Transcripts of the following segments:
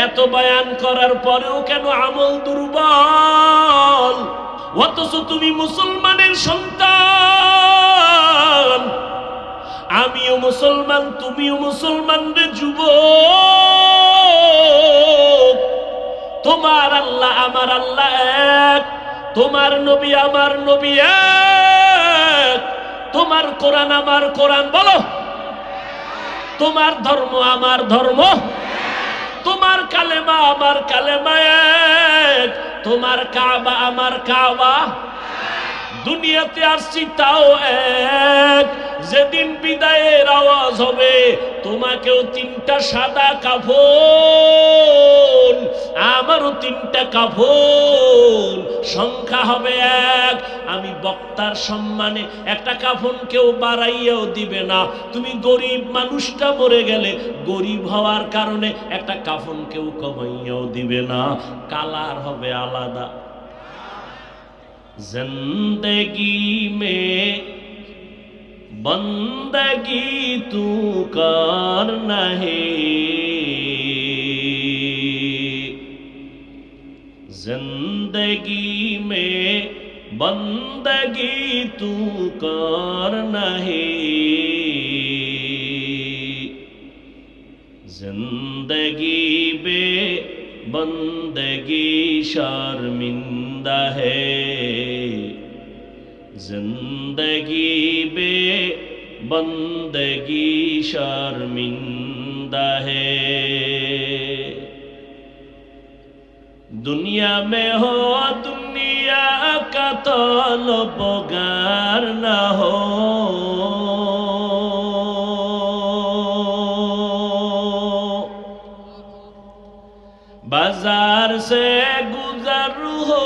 এত বয়ান করার পরেও কেন আমল দুর্বল? অথচ তুমি মুসলমানের সন্তান, আমিও মুসলমান, তুমিও মুসলমান রে যুবক। তোমার আল্লাহ আমার আল্লাহ এক, তোমার নবী আমার নবী এক, তোমার কোরআন আমার কোরআন বলো, তোমার ধর্ম আমার ধর্ম, তোমার কালেমা আমার কালেমা এক, তোমার কাবা আমার কাবা। দুনিয়াতে আসছি তাও এক। যেদিন বিদায়ের আওয়াজ হবে তোমাকেও তিনটা সাদা কাফন, আমারও তিনটা কাফন, সংখ্যা হবে এক। আমি বক্তার সম্মানে একটা কাফন কেউ বাড়াইয়াও দিবে না। তুমি গরিব মানুষটা মরে গেলে গরিব হওয়ার কারণে একটা কাফন কেউ কমাইয়াও দিবে না, কালার হবে আলাদা। जिंदगी में बंदगी तू करना है, जिंदगी में बंदगी तू करना है, जिंदगी में बंदगी शर्मिंदा है, जिंदगी बे बंदगी शर्मिंदा है। दुनिया में हो दुनिया का तलबगार न हो, बाजार से गुजर हो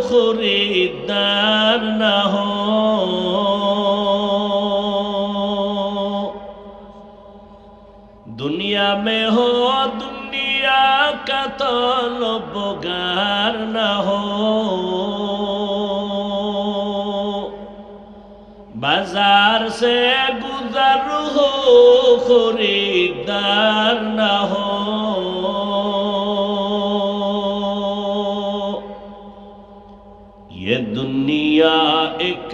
खरीदार न हो, दुनिया में हो दुनिया का तलबगार न हो, बाजार से गुजर हो खरीदार न हो, ये दुनिया एक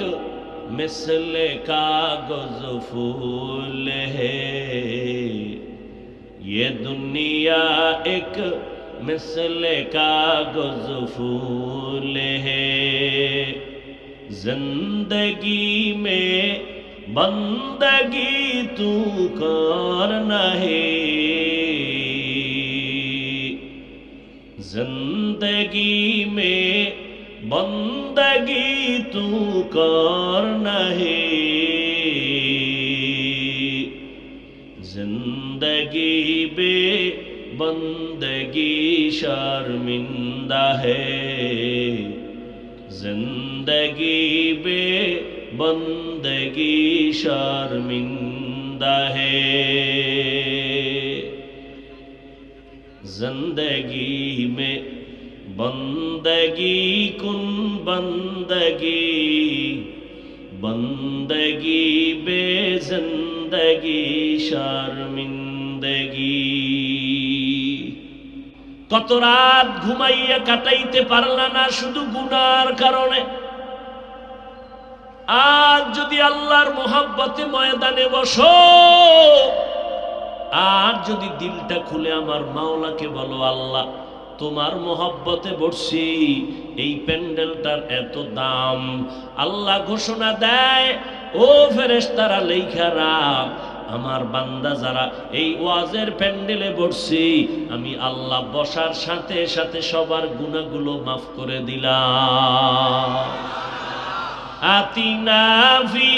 मिसले कागज फूल है, ये दुनिया एक मिसले कागज फूल है, जिंदगी में बंदगी तू करना है, जिंदगी में बंदगी तू करना है, जिंदगी बे बंदगी शर्मिंदा है, जिंदगी बे बंदगी शर्मिंदा है, जिंदगी में बंदगी कुन बंदगी, बंदगी बे जिंदगी शर्मिंदगी। কত রাত ঘুমাইয়া কাটাইতে পারলা না শুধু গুনার কারণে। আজ যদি আল্লাহর মোহাব্বতে ময়দানে বসো, আর যদি দিলটা খুলে আমার মাওলাকে বলো, আল্লাহ তোমার মোহাব্বতে বসছি, এই প্যান্ডেলটার এত দাম। আল্লাহ ঘোষণা দেয়, ও ফেরেশতারা লেখারা, আমার বান্দা যারা এই ওয়াজের প্যান্ডেলে বসছি, আমি আল্লাহ বসার সাথে সাথে সবার গুনাহগুলো মাফ করে দিলাম। আতিনা ফি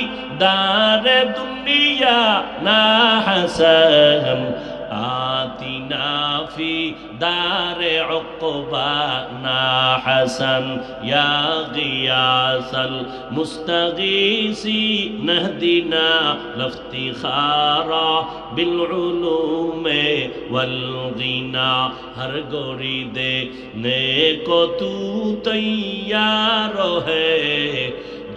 দারে দুনিয়া না হাসান, আতিনা ফি দারে উকবা না হাসান, ইয়া গিয়াসাল মুস্তাগীসি নাহদিনা লফতিখারা বিল উলুমে ওয়াল গিনা, হর গোরি দেনে কো তু তৈয়ার হ্যায়,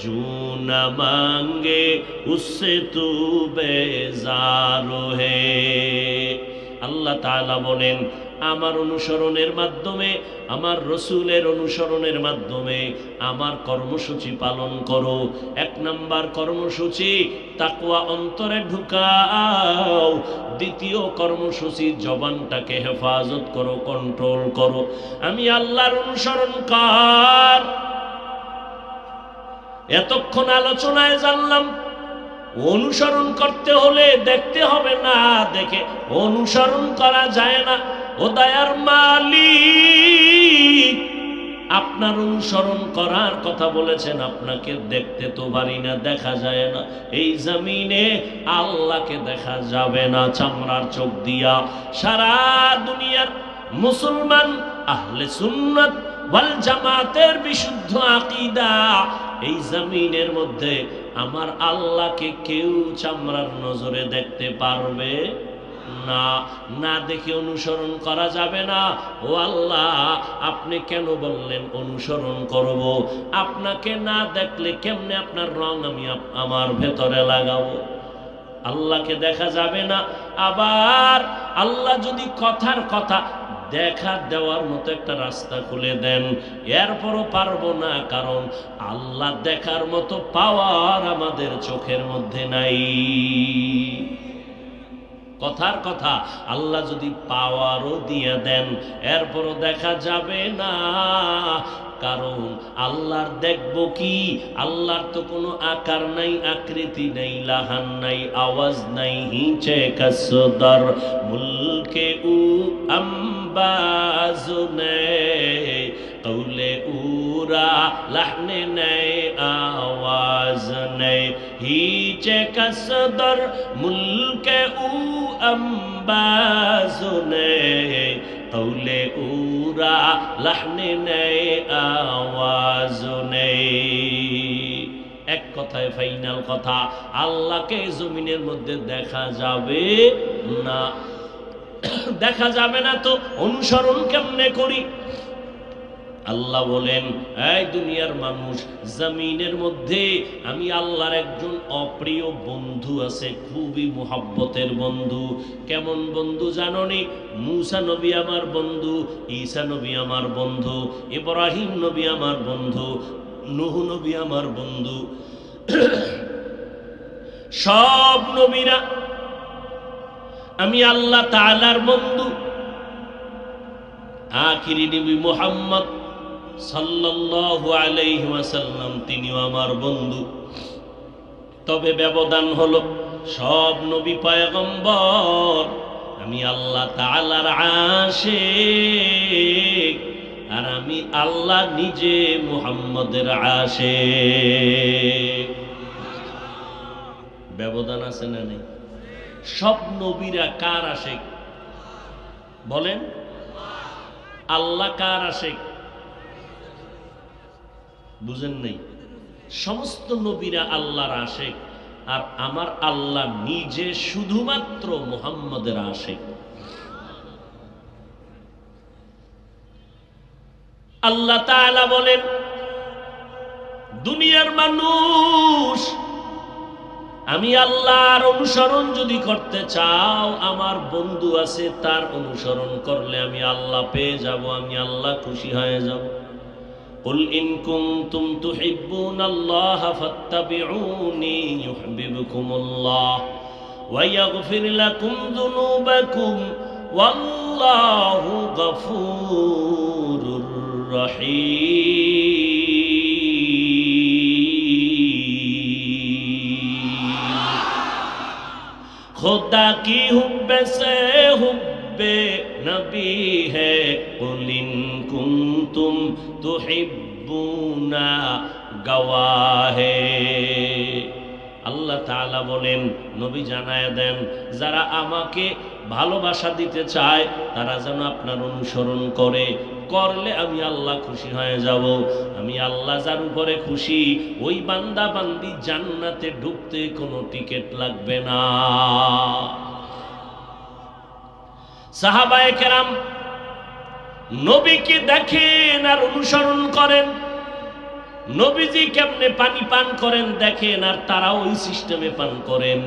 जो न मांगे उससे तू बेजार है। আল্লাহ তাআলা বলেন, আমার অনুসরণের মাধ্যমে, আমার রসুলের অনুসরণের মাধ্যমে আমার কর্মসূচি পালন করো। 1 নাম্বার কর্মসূচি, তাকওয়া অন্তরে ঢুকাও। 2য় কর্মসূচি, জবানটাকে হেফাজত করো, কন্ট্রোল করো। আমি আল্লাহর অনুসরণ কর। এতক্ষণ আলোচনায় জানলাম অনুসরণ করতে হলে দেখতে হবে না, দেখে অনুসরণ করা যায় না। ও দয়ার মালিক, আপনার অনুসরণ করার কথা বলেছেন, আপনাকে দেখতে তো পারি না, দেখা যায় না। এই জমিনে আল্লাহকে দেখা যাবে না চামড়ার চোখ দিয়া। সারা দুনিয়ার মুসলমান আহলে সুন্নাত ওয়াল জামাতের বিশুদ্ধ আকীদা, এই জমিনের মধ্যে আমার আল্লাহকে কেউ চামড়ার নজরে দেখতে পারবে না। না দেখে অনুসরণ করা যাবে না। ও আল্লাহ, আপনি কেন বললেন অনুসরণ করব? আপনাকে না দেখলে কেমনে আপনার রং আমি আমার ভেতরে লাগাবো? আল্লাহকে দেখা যাবে না। আবার আল্লাহ যদি কথার কথা দেখা দেওয়ার মতো একটা রাস্তা খুলে দেন, এরপরও পারবো না, কারণ আল্লাহ দেখার মতো পাওয়ার আমাদের চোখের মধ্যে নাই। কথার কথা আল্লাহ যদি পাওয়ারও দিয়ে দেন, এরপরও দেখা যাবে না, কারণ আল্লাহর দেখবো কি? আল্লাহর তো কোনো আকার নাই, আকৃতি নাই, লাহান নাই, আওয়াজ নাই। হিচে কসদর মুলকে উ আম্বাজু নেই, কৌলে উরা লাহনে নেই, আওয়াজ নেই। হিচে কসদর মুলকে উ আম্বাজু নেই, কৌলে উরা লাহনে নেই, আওয়াজ নেই। এক কথায় ফাইনাল কথা, আল্লাহকে জমিনের মধ্যে দেখা যাবে না। দেখা যাবে না তো অনুসরণ কেমনে করি? আল্লাহ বলেন, এই দুনিয়ার মানুষ, জমিনের মধ্যে আমি আল্লাহর একজন অপ্রিয় বন্ধু আছে, খুবই মুহাব্বতের বন্ধু। কেমন বন্ধু জাননি? মূসা নবী আমার বন্ধু, ঈসা নবী আমার বন্ধু, ইব্রাহিম নবী আমার বন্ধু, নূহ নবী আমার বন্ধু। সব নবীরা আমি আল্লাহ তাআলার বন্ধু। আখিরি নবী মুহাম্মদ সাল্লাল্লাহু আলাইহি ওয়াসাল্লাম, তিনিও আমার বন্ধু। তবে ব্যবধান হলো, সব নবী পয়গম্বর আমি আল্লাহ তাআলার আশিক, আর আমি আল্লাহ নিজে মুহাম্মদের আশিক। ব্যবধান আছে না নেই? সব নবীরা কার আশিক বলেন? আল্লাহ কার আশিক? বুঝেন নাই? সমস্ত নবীরা আল্লাহর আশিক, আর আমার আল্লাহ নিজে শুধুমাত্র মুহাম্মদের আশিক। আল্লাহ তাআলা বলেন, দুনিয়ার মানুষ আমি আল্লাহর অনুসরণ যদি করতে চাও, আমার বন্ধু আছে, তার অনুসরণ করলে আমি আল্লাহ পেয়ে যাব, আমি আল্লাহ খুশি হয়ে যাব। কুল ইন কুনতুম তুহিব্বুনাল্লাহা ফাত্তাবিউনি ইউহিব্বুকুমুল্লাহ ওয়া ইয়াগফির লাকুম যুনুবাকুম ওয়াল্লাহু গফুরুর রহিম। खुदा की हुब्बे से हुब्बे नबी है, कुल इन कुंतुम तुहिब्बुना गवाहे। আল্লাহ তাআলা বলেন, নবী জানায় দেন, যারা আমাকে ভালোবাসা দিতে চায় তারা যেন আপনার অনুসরণ করে, করলে আমি আল্লাহ খুশি হয়ে যাব। আমি আল্লাহ যার উপরে খুশি, ওই বান্দা বান্দি জান্নাতে ঢুকতে কোনো টিকিট লাগবে না। সাহাবায়ে কেরাম নবীকে দেখেন আর অনুসরণ করেন। নবীজি কেমনে পানি পান করেন দেখেন, আর তারাও ওই সিস্টেমে পান করেন।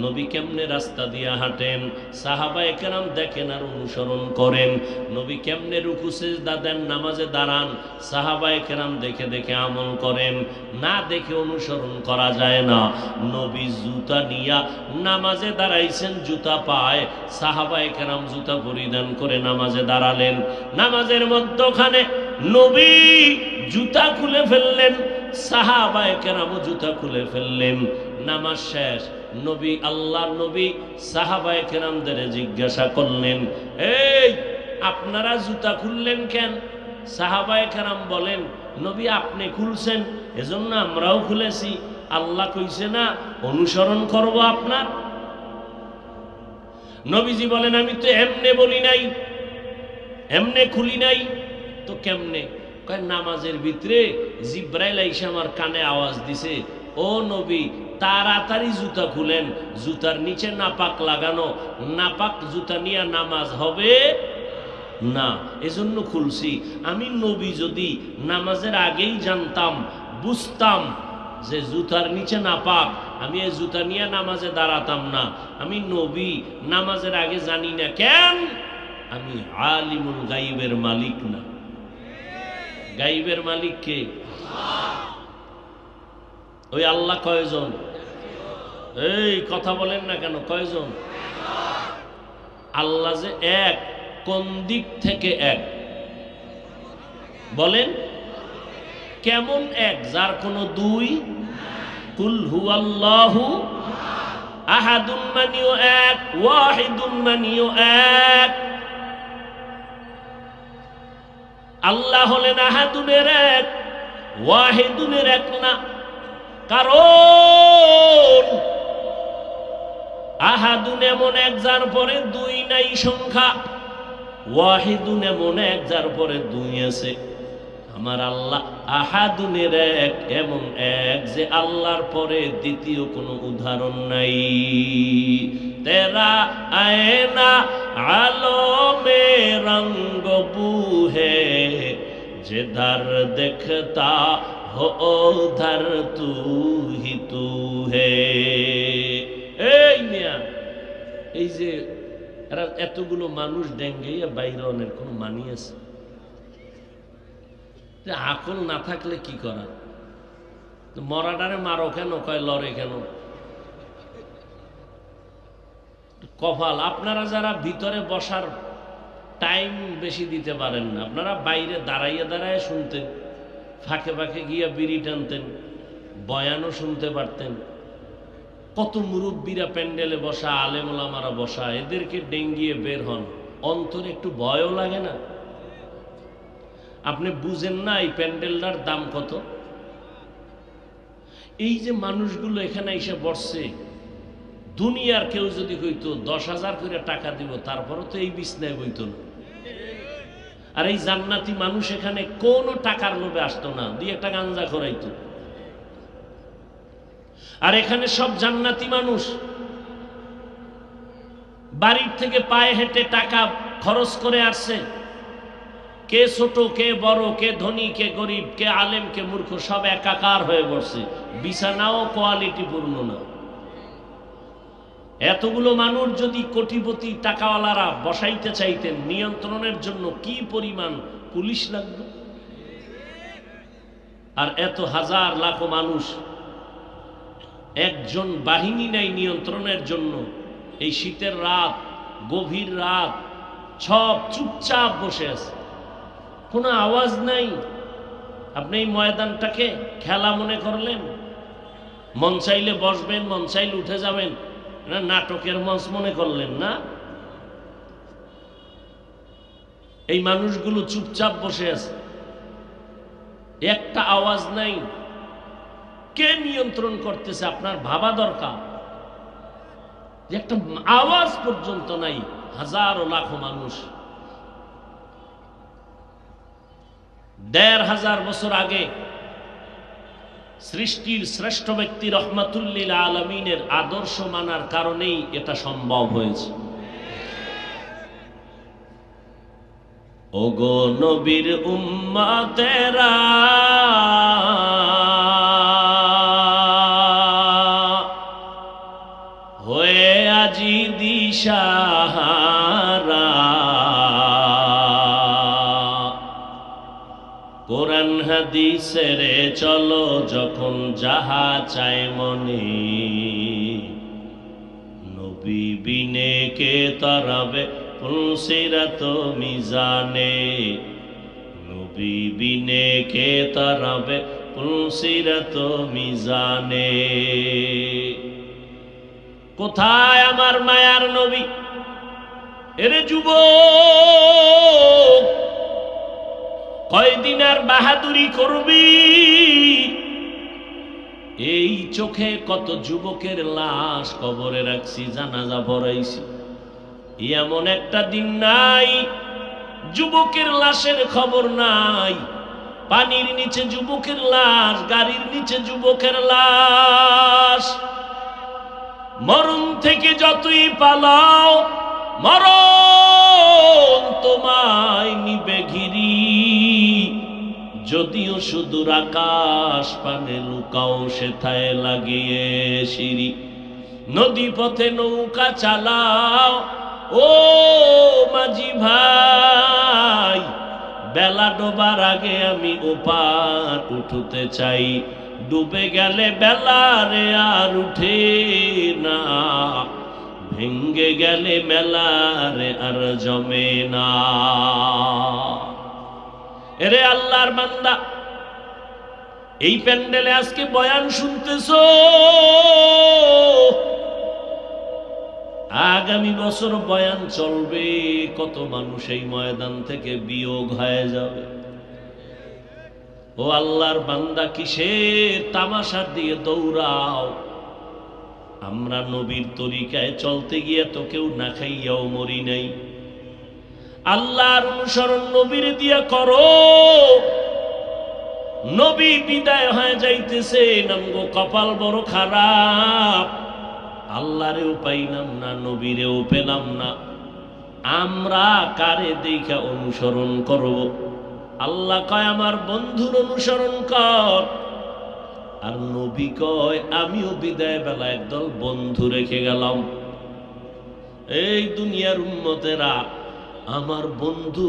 নবী কেমনে রাস্তা দিয়ে হাঁটেন, সাহাবায়ে কেরাম দেখেন আর অনুসরণ করেন। নবী কেমনে রুকু সিজদা দেন, নামাজে দাঁড়ান, সাহাবায়ে কেরাম দেখে দেখে আমল করেন। না দেখে অনুসরণ করা যায় না। নবী জুতা নিয়া নামাজে দাঁড়াইছেন, জুতা পায়, সাহাবায়ে কেরাম জুতা পরিধান করে নামাজে দাঁড়ালেন। নামাজের মধ্যখানে নবী জুতা খুলে ফেললেন, সাহাবায়ে কেরামও জুতা খুলে ফেললেন। নামাজ শেষ, নবী, আল্লাহর নবী সাহাবায়ে কেরামদের জিজ্ঞাসা করলেন, এই আপনারা জুতা খুললেন কেন? সাহাবায়ে কেরাম বলেন, নবী আপনি খুলছেন এজন্য আমরাও খুলেছি। আল্লাহ কইছে না অনুসরণ করব আপনার? নবীজি বলেন, আমি তো এমনে বলি নাই, এমনে খুলি নাই। তো কেমনে? কয় নামাজের ভিতরে জিব্রাইল আইসা আমার কানে আওয়াজ দিছে, ও নবী তাড়াতাড়ি জুতা খুলেন, জুতার নিচে নাপাক লাগানো, নাপাক জুতা নিয়ে নামাজ হবে না, এজন্য খুলছি। আমি নবী যদি নামাজের আগেই জানতাম, বুঝতাম যে জুতার নিচে নাপাক, আমি এই জুতা নিয়ে নামাজে দাঁড়াতাম না। আমি নবী নামাজের আগে জানি না কেন? আমি আলিমুল গাইবের মালিক না। গাইবের মালিক কে? ওই আল্লাহ কয়জন? এই কথা বলেন না কেন, কয়জন? আল্লাহ যে এক, কোন দিক থেকে এক বলেন? কেমন এক? যার কোনো দুই। কুল হুয়াল্লাহু আহাদুন মানিও এক, ওয়াহিদুন মানিও এক। আল্লাহ হলেন আহাদুনের এক, ওয়াহিদুনের এক না। কারণ আহাদুন এমন এক যার পরে দুই নাই সংখ্যা, ওয়াহিদুন এমন এক যার পরে দুই আছে। আমার আল্লাহ আহাদুনের এক, এমন এক যে আল্লাহর পরে দ্বিতীয় কোনো উদাহরণ নাই। তেরা আয়না আলো মে রঙ্গ বুহে, जिधर देखता हो उधर तू ही तू है। এই মিয়া, এই যে এতগুলো মানুষ ডেঙ্গাইয়া বাইরে অনেক কোনো মানি আছে? আকল না থাকলে কি করা? মরাডারে মারো কেন? কয় লড়ে কেন? কপাল। আপনারা যারা ভিতরে বসার টাইম বেশি দিতে পারেন না, আপনারা বাইরে দাঁড়াইয়া দাঁড়াইয়া শুনতেন, ফাঁকে ফাঁকে গিয়া বিড়ি টানতেন, বয়ানও শুনতে পারতেন। কত মুরব্বীরা প্যান্ডেলে বসা, আলেম ওলামারা বসা, এদেরকে ডেঙ্গিয়ে বের হন, অন্তরে একটু ভয়ও লাগে না? আপনি বুঝেন না এই প্যান্ডেলটার দাম কত? এই যে মানুষগুলো এখানে এসে বসছে, দুনিয়ার কেউ যদি হইতো 10,000 করে টাকা দিব, তারপরও তো এই বিছনায় বইতো না। আর এই জান্নাতি মানুষ এখানে কোনো টাকার লোভে আসতো না, দিয়ে একটা গাঞ্জা করাইতো। আর এখানে সব জান্নাতি মানুষ বাড়ির থেকে পায়ে হেঁটে টাকা খরচ করে আসছে। কে ছোট, কে বড়, কে ধনী, কে গরিব, কে আলেম, কে মূর্খ, সব একাকার হয়ে বসছে। বিছানাও কোয়ালিটি পূর্ণ না। এতগুলো মানুষ যদি কোটিপতি টাকাওয়ালারা বসাইতে চাইতেন, নিয়ন্ত্রণের জন্য কি পরিমাণ পুলিশ লাগবে? আর এত হাজার লাখ মানুষ, একজন বাহিনী নাই নিয়ন্ত্রণের জন্য। এই শীতের রাত, গভীর রাত, সব চুপচাপ বসে আছে, কোনো আওয়াজ নাই। আপনি এই ময়দানটাকে খেলা মনে করলেন? মন চাইলে বসবেন, মন চাইলে উঠে যাবেন, না নাটকের মঞ্চ মনে করলেন? না, এই মানুষগুলো চুপচাপ বসে আছে, একটা আওয়াজ নাই। কে নিয়ন্ত্রণ করতেছে? আপনার ভাবা দরকার যে একটা আওয়াজ পর্যন্ত নাই। হাজারো লাখো মানুষ। ১৫০০ বছর আগে সৃষ্টির শ্রেষ্ঠ ব্যক্তি রহমাতুল্লিল আলামিনের আদর্শ মানার কারণেই এটা সম্ভব হয়েছে। ওগো নবীর উম্মতেরা, কোরআন হাদিসের চলো যখন যাহা চায় মনে, নবী বিনে কে তারাবে পুলসিরাত মিজানে, নবী বিনে কে তারাবে পুলসিরাত মিজানে। কোথায় আমার মায়ার নবী? এরে যুবক, কয়দিন আর বাহাদুরি করবি? এই চোখে কত যুবকের লাশ কবরে রাখছি, জানাজা পড়াইছি। এমন একটা দিন নাই যুবকের লাশের খবর নাই। পানির নিচে যুবকের লাশ, গাড়ির নিচে যুবকের লাশ। মরণ থেকে যতই পালাও, মরণ তোমায় নিবে ঘিরি। যদিও সুদূর আকাশ পানে লুকাও, সেথায় লাগিয়ে সিঁড়ি। নদী পথে নৌকা চালাও ও মাঝি ভাই, বেলা ডোবার আগে আমি ওপার উঠতে চাই। ডুবে গেলে বেলা রে আর উঠে না, ভেঙ্গে গেলে মেলা রে আর জমে না। এরে আল্লাহর বান্দা, এই প্যান্ডেলে আজকে বয়ান শুনতেছো, আগামী বছর বয়ান চলবে। কত মানুষ এই ময়দান থেকে বিয়োগ হয়ে যাবে। ও আল্লাহর বান্দা, কিসের তামাশার দিয়ে দৌড়াও? আমরা নবীর তরিকায় চলতে গিয়ে তো কেউ না খাইয়াও মরি নাই। আল্লাহর অনুসরণ নবীর দিয়া করো। নবী বিদায় হয়ে যাইতেছে, নামগো কপাল বড় খারাপ। আল্লাহরেও পাইলাম না, নবীরেও পেলাম না। আমরা কারে দেখা অনুসরণ করব? আল্লাহ কয় আমার বন্ধুর অনুসরণ কর, আর নবী কয় আমিও বিদায় বেলা একদল বন্ধু রেখে গেলাম। এই দুনিয়ার উম্মতেরা, আমার বন্ধু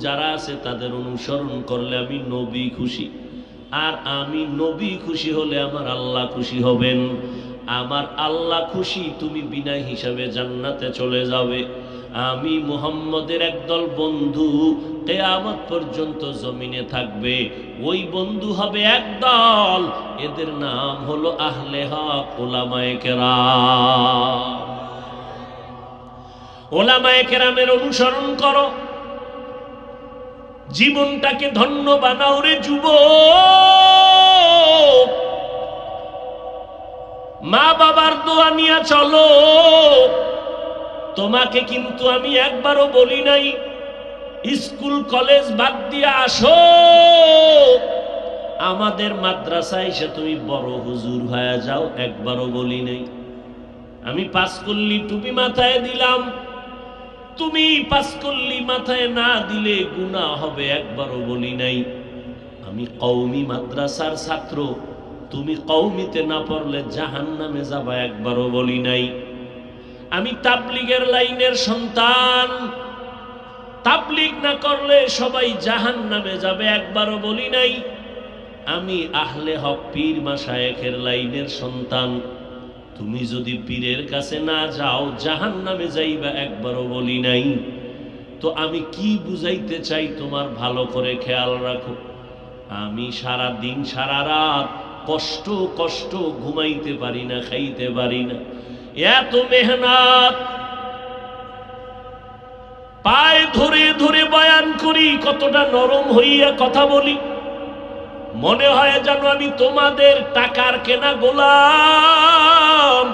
যারা আছে তাদের অনুসরণ করলে আমি নবী খুশি, আর আমি নবী খুশি হলে আমার আল্লাহ খুশি হবেন। আমার আল্লাহ খুশি, তুমি বিনা হিসাবে জান্নাতে চলে যাবে। আমি মুহাম্মদের একদল বন্ধু কিয়ামত পর্যন্ত জমিনে থাকবে। ওই বন্ধু হবে একদল, এদের নাম হলো আহলে হক, উলামায়ে কেরাম। উলামায়ে কেরামের অনুসরণ করো, জীবনটাকে ধন্য বানাও রে যুবক। মা বাবার দোয়া নিয়ে চলো। তোমাকে কিন্তু আমি একবারও বলি নাই স্কুল কলেজ বাদ দিয়ে আসো, আমাদের মাদ্রাসায় এসে তুমি বড় হুজুর হয়ে যাও, একবারও বলি নাই। আমি পাঁচকল্লি টুপি মাথায় দিলাম, তুমি পাঁচকল্লি মাথায় না দিলে গুনাহ হবে, একবারও বলি নাই। আমি কওমি মাদ্রাসার ছাত্র, তুমি কওমিতে না পড়লে জাহান্নামে যাবা, একবারও বলি নাই। আমি তাবলীগের লাইনের সন্তান, তাবলীগ না করলে সবাই জাহান্নামে যাবে, একবারও বলি নাই। আমি আহলে হক পীর মাশায়েখের লাইনের সন্তান, তুমি যদি পীরের কাছে না যাও জাহান্নামে যাইবা, একবারও বলি নাই। তো আমি কি বুঝাইতে চাই তোমার ভালো করে খেয়াল রাখো। আমি সারা দিন সারা রাত কষ্ট কষ্ট ঘুমাইতে পারি না, খাইতে পারি না, এত মেহনত, পায়ে ধরে ধরে বয়ান করি, কতটা নরম হইয়া কথা বলি, মনে হয় যেন আমি তোমাদের টাকার কেনা গোলাম।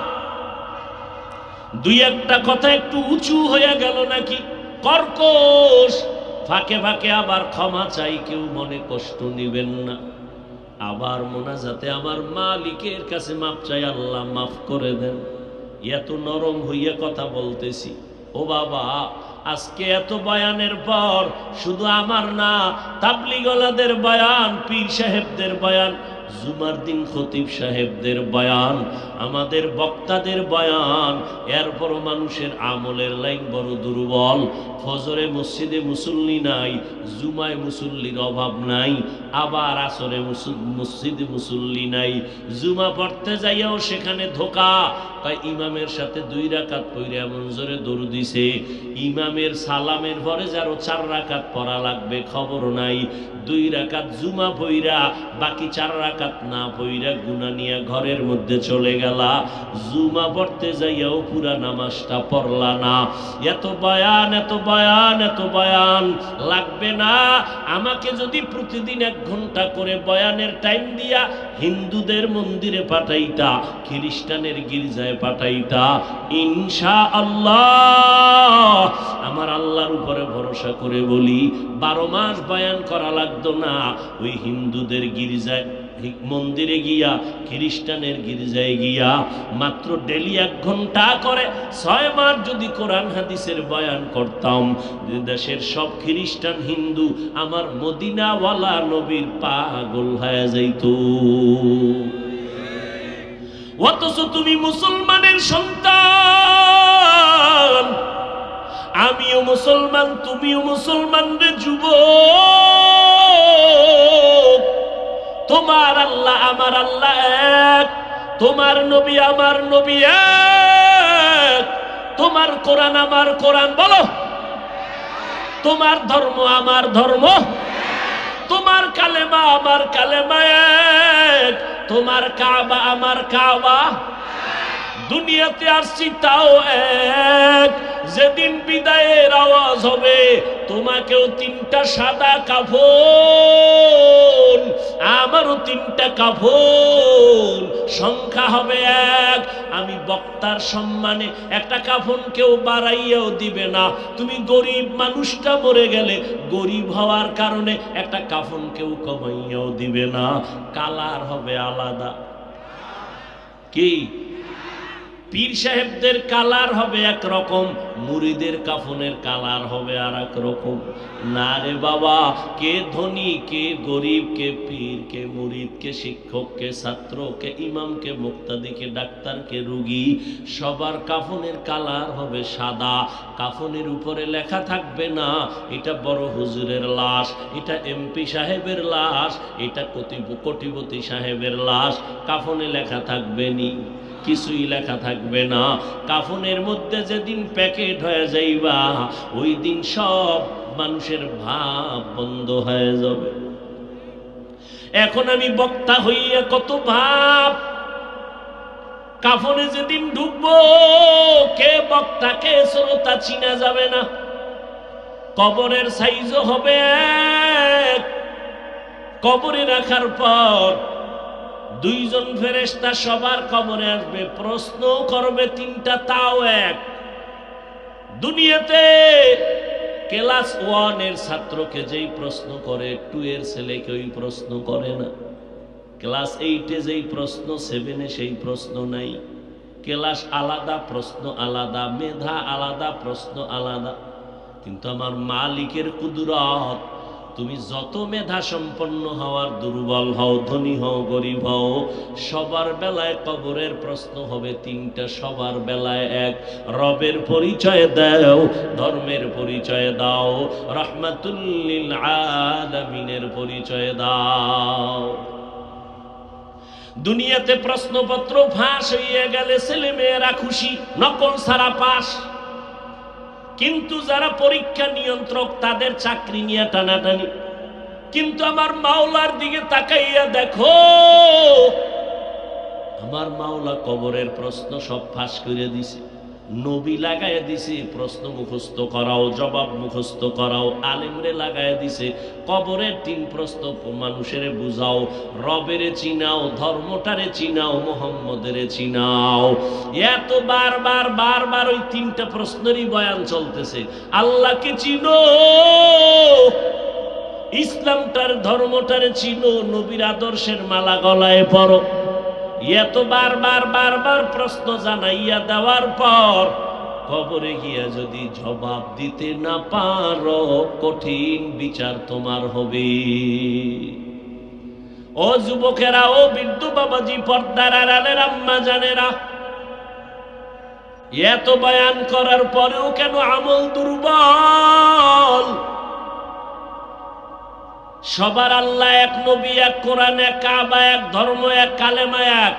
দুই একটা কথা একটু উঁচু হয়ে গেল নাকি কর্কশ, ফাঁকে ফাঁকে আবার ক্ষমা চাই, কেউ মনে কষ্ট নিবেন না। আবার মোনাজাতে আমার মালিকের কাছে মাপ চাই, আল্লাহ মাফ করে দেন। এত নরম হইয়া কথা বলতেছি। ও বাবা, আজকে এত বয়ানের পর শুধু আমার না, তাবলীগওয়ালাদের বয়ান, পীর সাহেবদের বয়ান, জুমার দিন খতিব সাহেবদের বয়ান, আমাদের বক্তাদের বয়ান, এরপরও মানুষের আমলের লাইন বড় দুর্বল। ফজরে মসজিদে মুসল্লি নাই, জুমায় মুসল্লির অভাব নাই, আবার আসরে মসজিদে মুসল্লি নাই। জুমা পড়তে যাইয়াও সেখানে ধোকা, কয় ইমামের সাথে 2 রাকাত পড়ে এমন জোরে দরুদ দিছে, ইমামের সালামের পরে যারও 4 রাকাত পড়া লাগবে খবর নাই। 2 রাকাত জুমা পইরা বাকি 4 রাকাত না পইরা গুনাহ নিয়ে ঘরের মধ্যে চলে গেলা। জুমা পড়তে যাইয়াও পুরা নামাজটা পড়লা না। এত বয়ান, এত বয়ান, এত বয়ান লাগবে না। আমাকে যদি প্রতিদিন 1 ঘন্টা করে বয়ানের টাইম দিয়া হিন্দুদের মন্দিরে পাঠাইতা, খ্রিস্টানের গির্জায় পাঠাইতা, ইনশাআল্লাহ আমার আল্লাহর উপরে ভরসা করে বলি 12 মাস বয়ান করা লাগতো না। ওই হিন্দুদের গির্জায় মন্দিরে গিয়া, খ্রিস্টানের গির্জায় গিয়া মাত্র ডেলি 1 ঘন্টা করে 6 মাস যদি কোরআন হাদিসের বয়ান করতাম, দেশের সব খ্রিস্টান হিন্দু আমার মদিনাওয়ালা নবীর পাগল হয়ে যাইত। অথচ তুমি মুসলমানের সন্তান, আমিও মুসলমান, তুমিও মুসলমান রে যুবক। তোমার আল্লাহ আমার আল্লাহ এক, তোমার নবী আমার নবী এক, তোমার কোরআন আমার কোরআন, বলো তোমার ধর্ম আমার ধর্ম, তোমার কালেমা আমার কালেমা এক, তোমার কাবা আমার কাবা। দুনিয়াতে আসছি তাও এক। যেদিন বিদায়ের আওয়াজ হবে তোমাকেও 3টা সাদা কাফন, আমারও 3টা কাফন, সংখ্যা হবে 1। আমি বক্তার সম্মানে একটা কাফন কেউ বাড়াইয়াও দিবে না। তুমি গরিব মানুষটা মরে গেলে গরিব হওয়ার কারণে একটা কাফন কেউ কমাইয়াও দিবে না। কালার হবে আলাদা। কি পীর সাহেবদের কালার হবে একরকম, মুরিদের কাফনের কালার হবে আর এক রকম। না রে বাবা, কে ধনী কে গরিব, কে পীর কে মুরিদ, কে শিক্ষক কে ছাত্র, কে ইমাম কে মুক্তাদি, কে ডাক্তার কে রোগী, সবার কাফনের কালার হবে সাদা। কাফনের উপরে লেখা থাকবে না এটা বড় হুজুরের লাশ, এটা এমপি সাহেবের লাশ, এটা কোটিপতি সাহেবের লাশ। কাফনে লেখা থাকবে নি, কিছুই লেখা থাকবে না। কাফনের মধ্যে যেদিন প্যাকেট হয়ে যাইবা ওই দিন সব মানুষের ভাব বন্ধ হয়ে যাবে। এখন আমি বক্তা হইয়া কত ভাব, কাফনে যেদিন ঢুকবো কে বক্তা কে শ্রোতা চিনা যাবে না। কবরের সাইজও হবে এক। কবরে রাখার পর 2 জন ফেরেশতা সবার কবরে আসবে, প্রশ্ন করবে 3টা, তাও এক। দুনিয়াতে ক্লাস 1 এর ছাত্রকে যেই প্রশ্ন করে 2 এর ছেলেকে ওই প্রশ্ন করে না। ক্লাস 8 এ যেই প্রশ্ন 7 এ সেই প্রশ্ন নাই। ক্লাস আলাদা, প্রশ্ন আলাদা, মেধা আলাদা, প্রশ্ন আলাদা। কিন্তু আমার মালিকের কুদরত, তুমি যত মেধা সম্পন্ন হওয়ার দুর্বল হও, ধনী হও, গরিব হও, সবার বেলায় কবরের প্রশ্ন হবে 3টা, সবার বেলায় এক। রবের পরিচয় দাও, ধর্মের পরিচয় দাও, রাহমাতুল লিল আলামিনের পরিচয় দাও। দুনিয়াতে প্রশ্নপত্র ফাঁস হইয়া গেলে ছেলে মেয়েরা খুশি, নকল ছাড়া পাস। কিন্তু যারা পরীক্ষা নিয়ন্ত্রক তাদের চাকরি নিয়ে টানাটানি। কিন্তু আমার মাওলার দিকে তাকাইয়া দেখো, আমার মাওলা কবরের প্রশ্ন সব ফাঁস করে দিছে, নবী লাগাইয়া দিছে প্রশ্ন মুখস্থ করাও, জবাব মুখস্থ করাও, আলেমরে লাগাইয়া দিছে কবরের 3 প্রশ্ন মানুষের বুঝাও, রবেরে চিনাও, ধর্মটারে চিনাও, মোহাম্মদের চিনাও। এত বারবার ওই 3টা প্রশ্নেরই বয়ান চলতেছে। আল্লাহকে চিনো, ইসলামটার ধর্মটারে চিনো, নবীর আদর্শের মালা গলায় পরো। এত বারবার প্রশ্ন জানাইয়া দেওয়ার পর কবরে গিয়া যদি জবাব দিতে না পারো, কঠিন বিচার তোমার হবে। ও যুবকেরা, ও বৃদ্ধ বাবাজি, পর্দার আড়ালের আম্মা জানেরা, এত বয়ান করার পরেও কেন আমল দুর্বল? সবার আল্লাহ এক, নবী এক, কোরআন এক, কাবা এক, ধর্ম এক, কালেমা এক,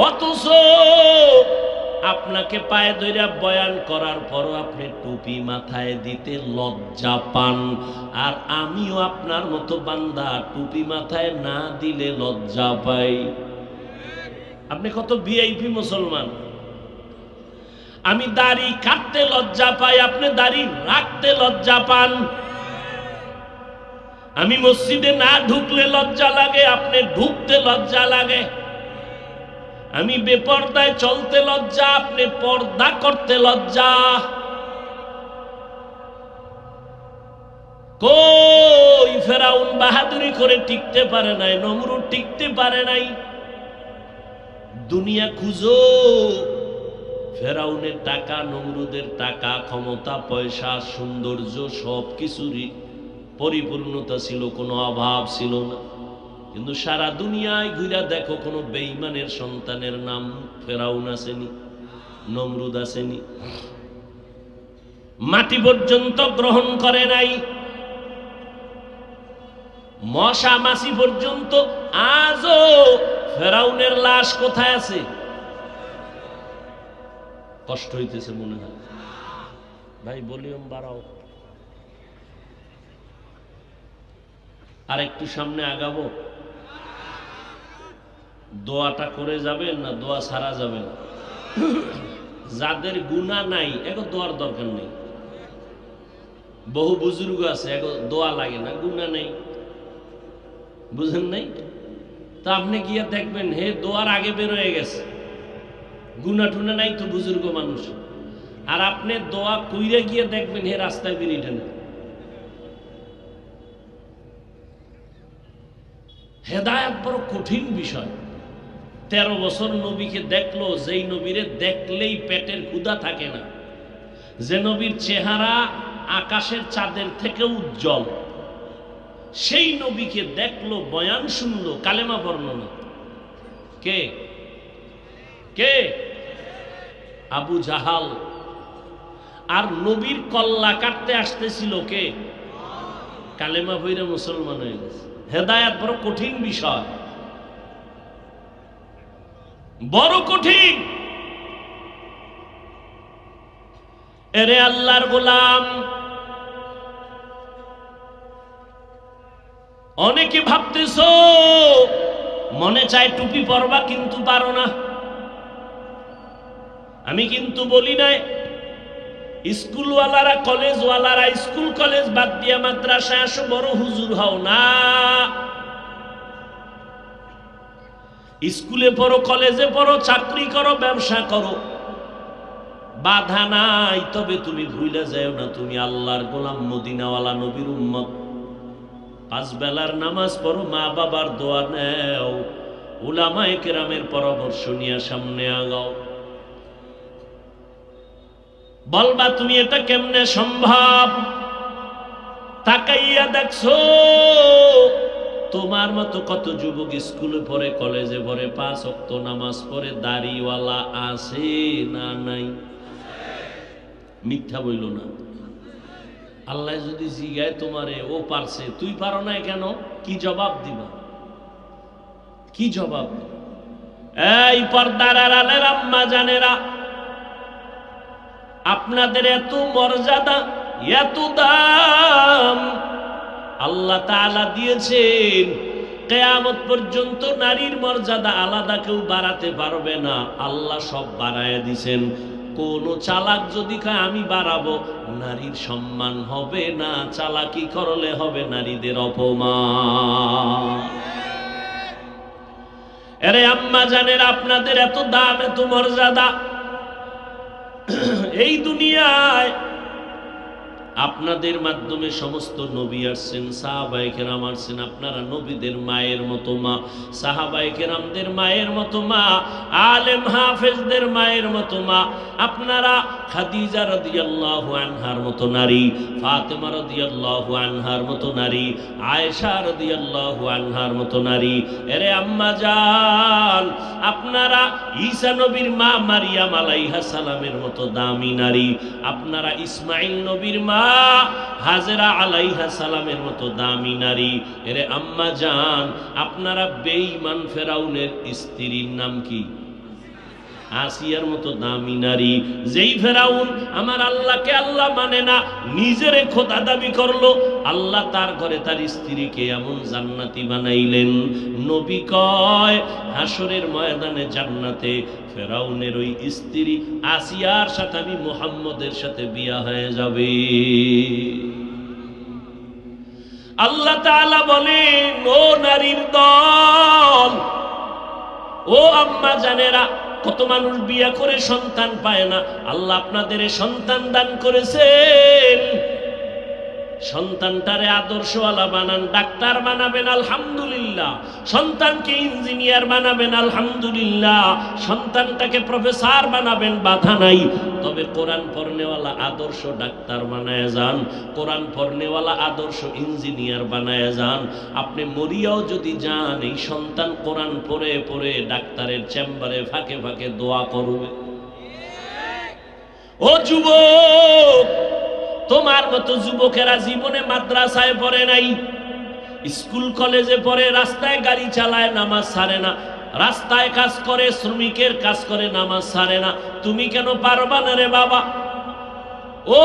অথচ আপনাকে পায়ে ধরে বয়ান করার পরও আপনি টুপি মাথায় দিতে লজ্জা পান। আর আমিও আপনার মতো বান্দা, টুপি মাথায় না দিলে লজ্জা পাই। আপনি কত ভিআইপি মুসলমান। আমি দাড়ি কাটতে লজ্জা পাই, আপনি দাড়ি রাখতে লজ্জা পান। আমি মসজিদে না ঢুকলে লজ্জা লাগে, আপনি ঢুকতে লজ্জা লাগে। আমি বেপর্দায় চলতে লজ্জা, আপনি পর্দা করতে লজ্জা। কই ফেরাউন বাহাদুরি করে টিকতে পারে নাই, নমরুদ টিকতে পারে নাই। দুনিয়া খুঁজো, ফেরাউনের টাকা, নমরুদের টাকা, ক্ষমতা, পয়সা, সৌন্দর্য, সব কিছুরই পরিপূর্ণতা ছিল, কোনো অভাব ছিল না। কিন্তু সারা দুনিয়ায় ঘুরা দেখো, কোনো বেঈমানের সন্তানের নাম ফেরাউন আসেনি, নমরুদ আসেনি। মাটি পর্যন্ত গ্রহণ করে নাই, মশা মাছি পর্যন্ত। আজও ফেরাউনের লাশ কোথায় আছে? কষ্ট হইতেছে মনে হয় ভাই, ভলিউম বাড়াও। আর একটু সামনে আগাবো? দোয়াটা করে যাবেন না দোয়া ছাড়া যাবেন? যাদের গুনাহ নাই এগো দোয়ার দরকার নেই। বহু বুজুর্গ আছে এগো দোয়া লাগে না, গুনাহ নেই, বুঝেন নাই? তা আপনি গিয়ে দেখবেন হে দোয়ার আগে বের হয়ে গেছে, গুনাহ টুনা নাই তো বুজুর্গ মানুষ। আর আপনি দোয়া কইরে গিয়ে দেখবেন হে রাস্তায় বেরিয়ে না। হেদায়েত বড় কঠিন বিষয়। 13 বছর নবীকে দেখলো, যেই নবীরে দেখলেই পেটের ক্ষুধা থাকে না, যে নবীর চেহারা আকাশের চাঁদের থেকে উজ্জ্বল, সেই নবীকে দেখলো, বয়ান শুনলো, কালেমা বর্ণনা। কে কে? আবু জাহাল। আর নবীর কল্লা কাটতে আসতেছিল কে? কালেমা পইরা মুসলমান হয়ে গেছে। হেদায়েত বড় কঠিন বিষয়, বড় কঠিন। এরে আল্লাহর গোলাম, অনেকে ভাবতেছো মনে চায় টুপি পরবা কিন্তু পারো না। আমি কিন্তু বলি নাই স্কুলওয়ালারা, কলেজওয়ালারা স্কুল কলেজ বাদ দিয়া মাদ্রাসায় আসো, বড় হুজুর হও না। স্কুলে পড়ো, কলেজে পড়ো, চাকরি করো, ব্যবসা করো, বাধা নাই। তবে তুমি ভুলে যাও না তুমি আল্লাহর গোলাম, মদিনাওয়ালা নবীর উম্মত। 5 বেলার নামাজ পড়ো, মা বাবার দোয়া নেও, উলামায়ে কেরামের পরামর্শ নিয়ে সামনে আগাও। বলবা তুমি এটা কেমনে সম্ভব? তাকাইয়া দেখছো তোমার মতো কত যুবক স্কুলে পড়ে, কলেজে পড়ে, 5 ওয়াক্ত নামাজ পড়ে, দাড়িওয়ালা আছে না নাই? মিথ্যা বইল না। আল্লাহ যদি জিগায় তোমারে ও পারছে, তুই পারো না কেন? কি জবাব দিবা? কি জবাব? এই পর্দার আড়ালের আম্মা জানেরা, আপনাদের এত মর্যাদা, এত দাম আল্লাহ তাআলা দিয়েছেন, কিয়ামত পর্যন্ত নারীর মর্যাদা আলাদা কেউ বাড়াতে পারবে না। আল্লাহ সব বাড়ায় দিয়েছেন। কোন চালাক যদি কয় আমি বাড়াবো, নারীর সম্মান হবে না, চালাকি করলে হবে নারীদের অপমান। আরে আম্মা জানেন, আপনাদের এত দাম, এত মর্যাদা। এই দুনিয়ায় আপনাদের মাধ্যমে সমস্ত নবী আসছেন, সাহাবায়ে কেরাম আসছেন। আপনারা নবীদের মায়ের মতো মা, সাহাবায়ে কেরামদের মায়ের মতো মা, আলেম হাফেজদের মায়ের মতো মা। আপনারা খাদিজা রাদিয়াল্লাহু আনহার মতো নারী, ফাতেমা রাদিয়াল্লাহু আনহার মতো নারী, আয়েশা রাদিয়াল্লাহু আনহার মতো নারী। এরে আম্মা জান, আপনারা ঈসা নবীর মা মারিয়াম আলাইহিস সালামের মতো দামি নারী, আপনারা ইসমাইল নবীর মা হাজেরা আলাইহিস সালামের মতো দামি নারী। এরে আম্মা জান, আপনারা বেঈমান ফেরাউনের স্ত্রীর নাম কি? আসিয়ার মতো দামি নারী। যেই ফেরাউন আমার আল্লাহকে আল্লাহ মানে না, নিজের খোদা দাবি করলো, আল্লাহ তার ঘরে তার স্ত্রীকে এমন জান্নাতি বানাইলেন। নবী কয় হাসরের ময়দানে জান্নাতে ফেরাউনের ওই স্ত্রী আসিয়ার সাথে আমি মুহাম্মদের সাথে বিয়া হয়ে যাবে। আল্লাহ তাআলা বলেন, ও নারীর দল, ও আম্মা জানেরা, কত মানুষ বিয়া করে সন্তান পায় না, আল্লাহ আপনাদের সন্তান দান করেছেন। সন্তানটারে আদর্শওয়ালা বানান, ডাক্তার বানাবেন আলহামদুলিল্লাহ, সন্তানকে ইঞ্জিনিয়ার বানাবেন আলহামদুলিল্লাহ, সন্তানটাকে প্রফেসর বানাবেন, বাধা নাই। তবে কোরআন পড়নেওয়ালা আদর্শ ডাক্তার বানায় যান, কোরআন পড়নেওয়ালা আদর্শ ইঞ্জিনিয়ার বানায় যান। আপনি মরিয়াও যদি যান, এই সন্তান কোরআন পড়ে পড়ে ডাক্তারের চেম্বারে ফাঁকে ফাঁকে দোয়া করবে। ও যুবক, তোমার মতো যুবকেরা জীবনে মাদ্রাসায় পড়ে নাই, স্কুল কলেজে পড়ে, রাস্তায় গাড়ি চালায়, নামাজ ছাড়ে না, রাস্তায় কাজ করে, শ্রমিকের কাজ করে, নামাজ ছাড়ে না। তুমি কেন পারবা না রে বাবা? ও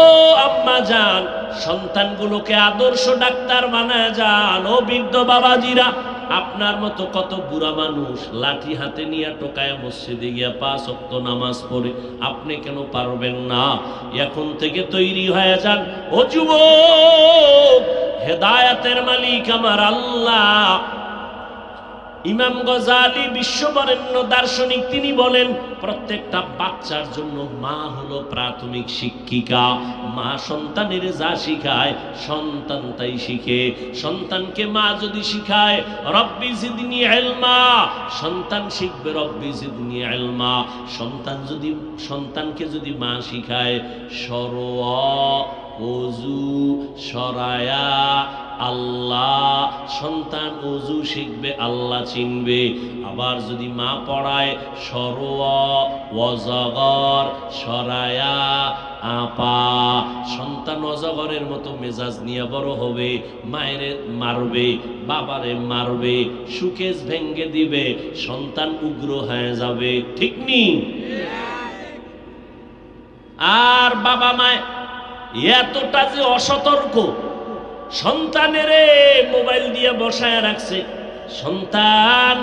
আম্মা জান, সন্তানগুলোকে আদর্শ ডাক্তার বানায় যান। ও বৃদ্ধ বাবাজিরা, আপনার মতো কত বুড়া মানুষ লাঠি হাতে নিয়ে টোকায় মসজিদে গিয়া 5 ওয়াক্ত নামাজ পড়ে, আপনি কেন পারবেন না? এখন থেকে তৈরি হয়ে যান। ও যুবক, হেদায়েতের মালিক আমার আল্লাহ। ইমাম গজালি বিশ্ববরেণ্য দার্শনিক, তিনি বলেন প্রত্যেকটা বাচ্চার জন্য মা হলো প্রাথমিক শিক্ষিকা। মা সন্তানের যা শিখায় সন্তান তাই শিখে। সন্তানকে মা যদি শিখায় রব্বি জিদনি ইলমা, সন্তান শিখবে রব্বি জিদনি ইলমা। সন্তানকে যদি মা শিখায় সরওয়া, ওযু, সরায়া, আল্লাহ, সন্তান ওযু শিখবে, আল্লাহ চিনবে। আবার যদি মা পড়ায় সরওয়া, ওয়াজগর, সরায়া, আপা, সন্তান অজগরের মতো মেজাজ নিয়ে বড় হবে, মায়েরে মারবে, বাবারে মারবে, সুকেশ ভেঙ্গে দিবে, সন্তান উগ্র হয়ে যাবে। ঠিক নি? আর বাবা মায় এতটা যে অসতর্ক, সন্তানের মোবাইল দিয়ে বসায় রাখছে, সন্তান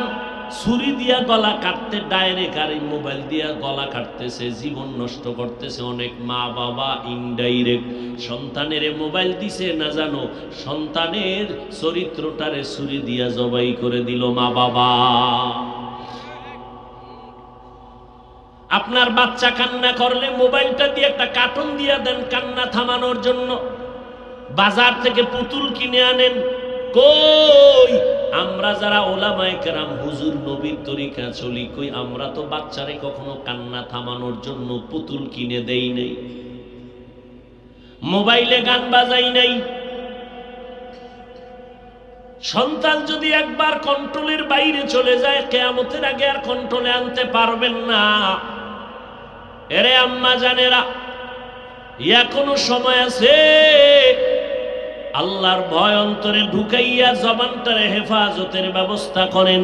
ছুরি দিয়া গলা কাটতে, ডাইরেক্ট আর মোবাইল দিয়া গলা কাটতেছে, জীবন নষ্ট করতেছে। অনেক মা বাবা ইনডাইরেক্ট সন্তানের মোবাইল দিছে না জানো, সন্তানের চরিত্রটারে ছুরি দিয়া জবাই করে দিল মা বাবা। আপনার বাচ্চা কান্না করলে মোবাইলটা দিয়ে একটা কার্টুন দিয়ে দেন কান্না থামানোর জন্য। বাজার থেকে পুতুল কিনে আনেন। কই আমরা যারা ওলামায়ে কেরাম হুজুর নবীর তরিকা চলি, কই আমরা তো বাচ্চারে কখনো কান্না থামানোর জন্য পুতুল কিনে দেই নাই, মোবাইলে গান বাজাই নাই। সন্তান যদি একবার কন্ট্রোলের বাইরে চলে যায়, কিয়ামতের আগে আর কন্ট্রোলে আনতে পারবেন না। এরে আম্মা জানেরা, এখনো সময় আছে। আল্লাহর ভয় অন্তরে ঢুকাইয়া জবানটারে হেফাজতের ব্যবস্থা করেন।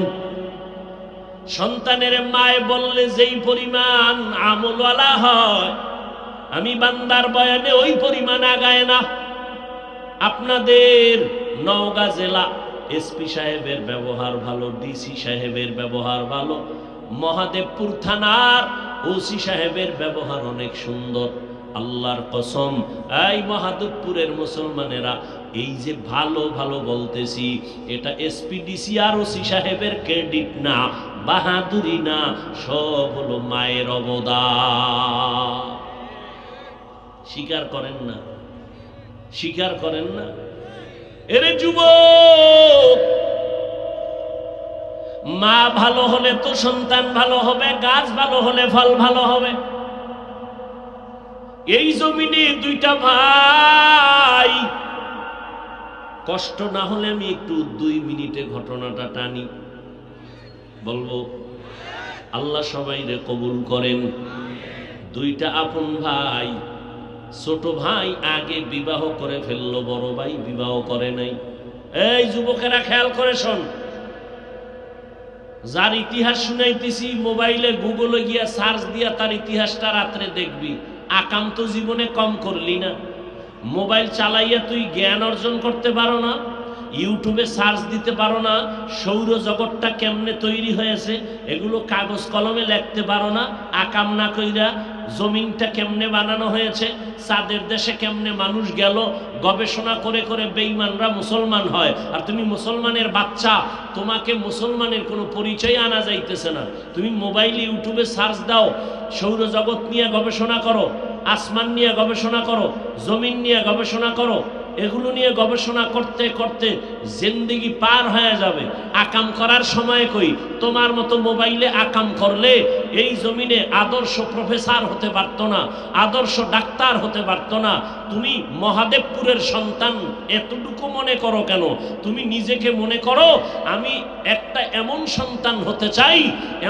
সন্তানের মায় বললে যেই পরিমাণ আমলওয়ালা হয়, আমি বান্দার বয়ানে ওই পরিমাণ আগায় না। আপনাদের নওগাঁ জেলা এসপি সাহেবের ব্যবহার ভালো, ডিসি সাহেবের ব্যবহার ভালো, মহাদেবপুর থানার ওসি সাহেবের ব্যবহার অনেক সুন্দর। আল্লাহর কসম, এই মহাদেবপুরের মুসলমানেরা, এই যে ভালো ভালো বলতেছি, এটা এসপি ডিসি আর ওসি সাহেবের ক্রেডিট না, বাহাদুরি না, সব হলো মায়ের অবদান। স্বীকার করেন না? স্বীকার করেন না? এরে যুবক, মা ভালো হলে তো সন্তান ভালো হবে, গাছ ভালো হলে ফল ভালো হবে। এই জমিনে দুইটা ভাই, কষ্ট না হলে আমি একটু 2 মিনিটে ঘটনাটা টানি, বলবো? আল্লাহ সবাইরে কবুল করেন। দুইটা আপন ভাই, ছোট ভাই আগে বিবাহ করে ফেললো, বড় ভাই বিবাহ করে নাই। এই যুবকেরা খেয়াল করে শোন, যার ইতিহাস শুনাইতেছি মোবাইলে গুগলে গিয়া সার্চ দিয়া তার ইতিহাসটা রাত্রে দেখবি। আকাম তো জীবনে কম করলি না। মোবাইল চালাইয়া তুই জ্ঞান অর্জন করতে পারো না, ইউটিউবে সার্চ দিতে পারো না, সৌরজগৎটা কেমনে তৈরি হয়েছে এগুলো কাগজ কলমে লিখতে পারো না, আকাম না কইরা জমিনটা কেমনে বানানো হয়েছে, চাঁদের দেশে কেমনে মানুষ গেল, গবেষণা করে করে বেঈমানরা মুসলমান হয়। আর তুমি মুসলমানের বাচ্চা, তোমাকে মুসলমানের কোনো পরিচয় আনা যাইতেছে না। তুমি মোবাইলে ইউটিউবে সার্চ দাও, সৌরজগৎ নিয়ে গবেষণা করো, আসমান নিয়ে গবেষণা করো, জমিন নিয়ে গবেষণা করো, এগুলো নিয়ে গবেষণা করতে করতে জিন্দেগি পার হয়ে যাবে। আকাম করার সময় কই, তোমার মতো মোবাইলে আকাম করলে এই জমিনে আদর্শ প্রফেসর হতে পারতো না, আদর্শ ডাক্তার হতে পারতো না। তুমি মহাদেবপুরের সন্তান এতটুকু মনে করো কেন? তুমি নিজেকে মনে করো আমি একটা এমন সন্তান হতে চাই,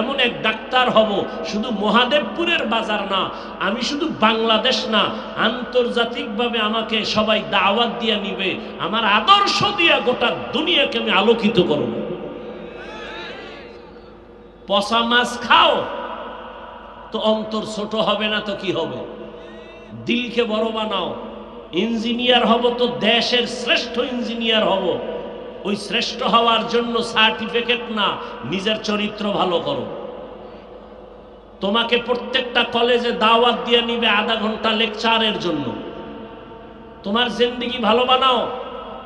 এমন এক ডাক্তার হব, শুধু মহাদেবপুরের বাজার না, আমি শুধু বাংলাদেশ না, আন্তর্জাতিকভাবে আমাকে সবাই দাওয়াত দিয়া নিবে, আমার আদর্শ দিয়া গোটা দুনিয়াকে আমি আলোকিত করব। পচা মাছ খাও তো অন্তর ছোট হবে না তো কি হবে? দিলকে বড় বানাও। ইঞ্জিনিয়ার হব তো দেশের শ্রেষ্ঠ ইঞ্জিনিয়ার হব। ওই শ্রেষ্ঠ হওয়ার জন্য সার্টিফিকেট না, নিজের চরিত্র ভালো করো। তোমাকে প্রত্যেকটা কলেজে দাওয়াত দিয়ে নিবে আধা ঘন্টা লেকচারের জন্য। তোমার জিন্দেগি ভালো বানাও।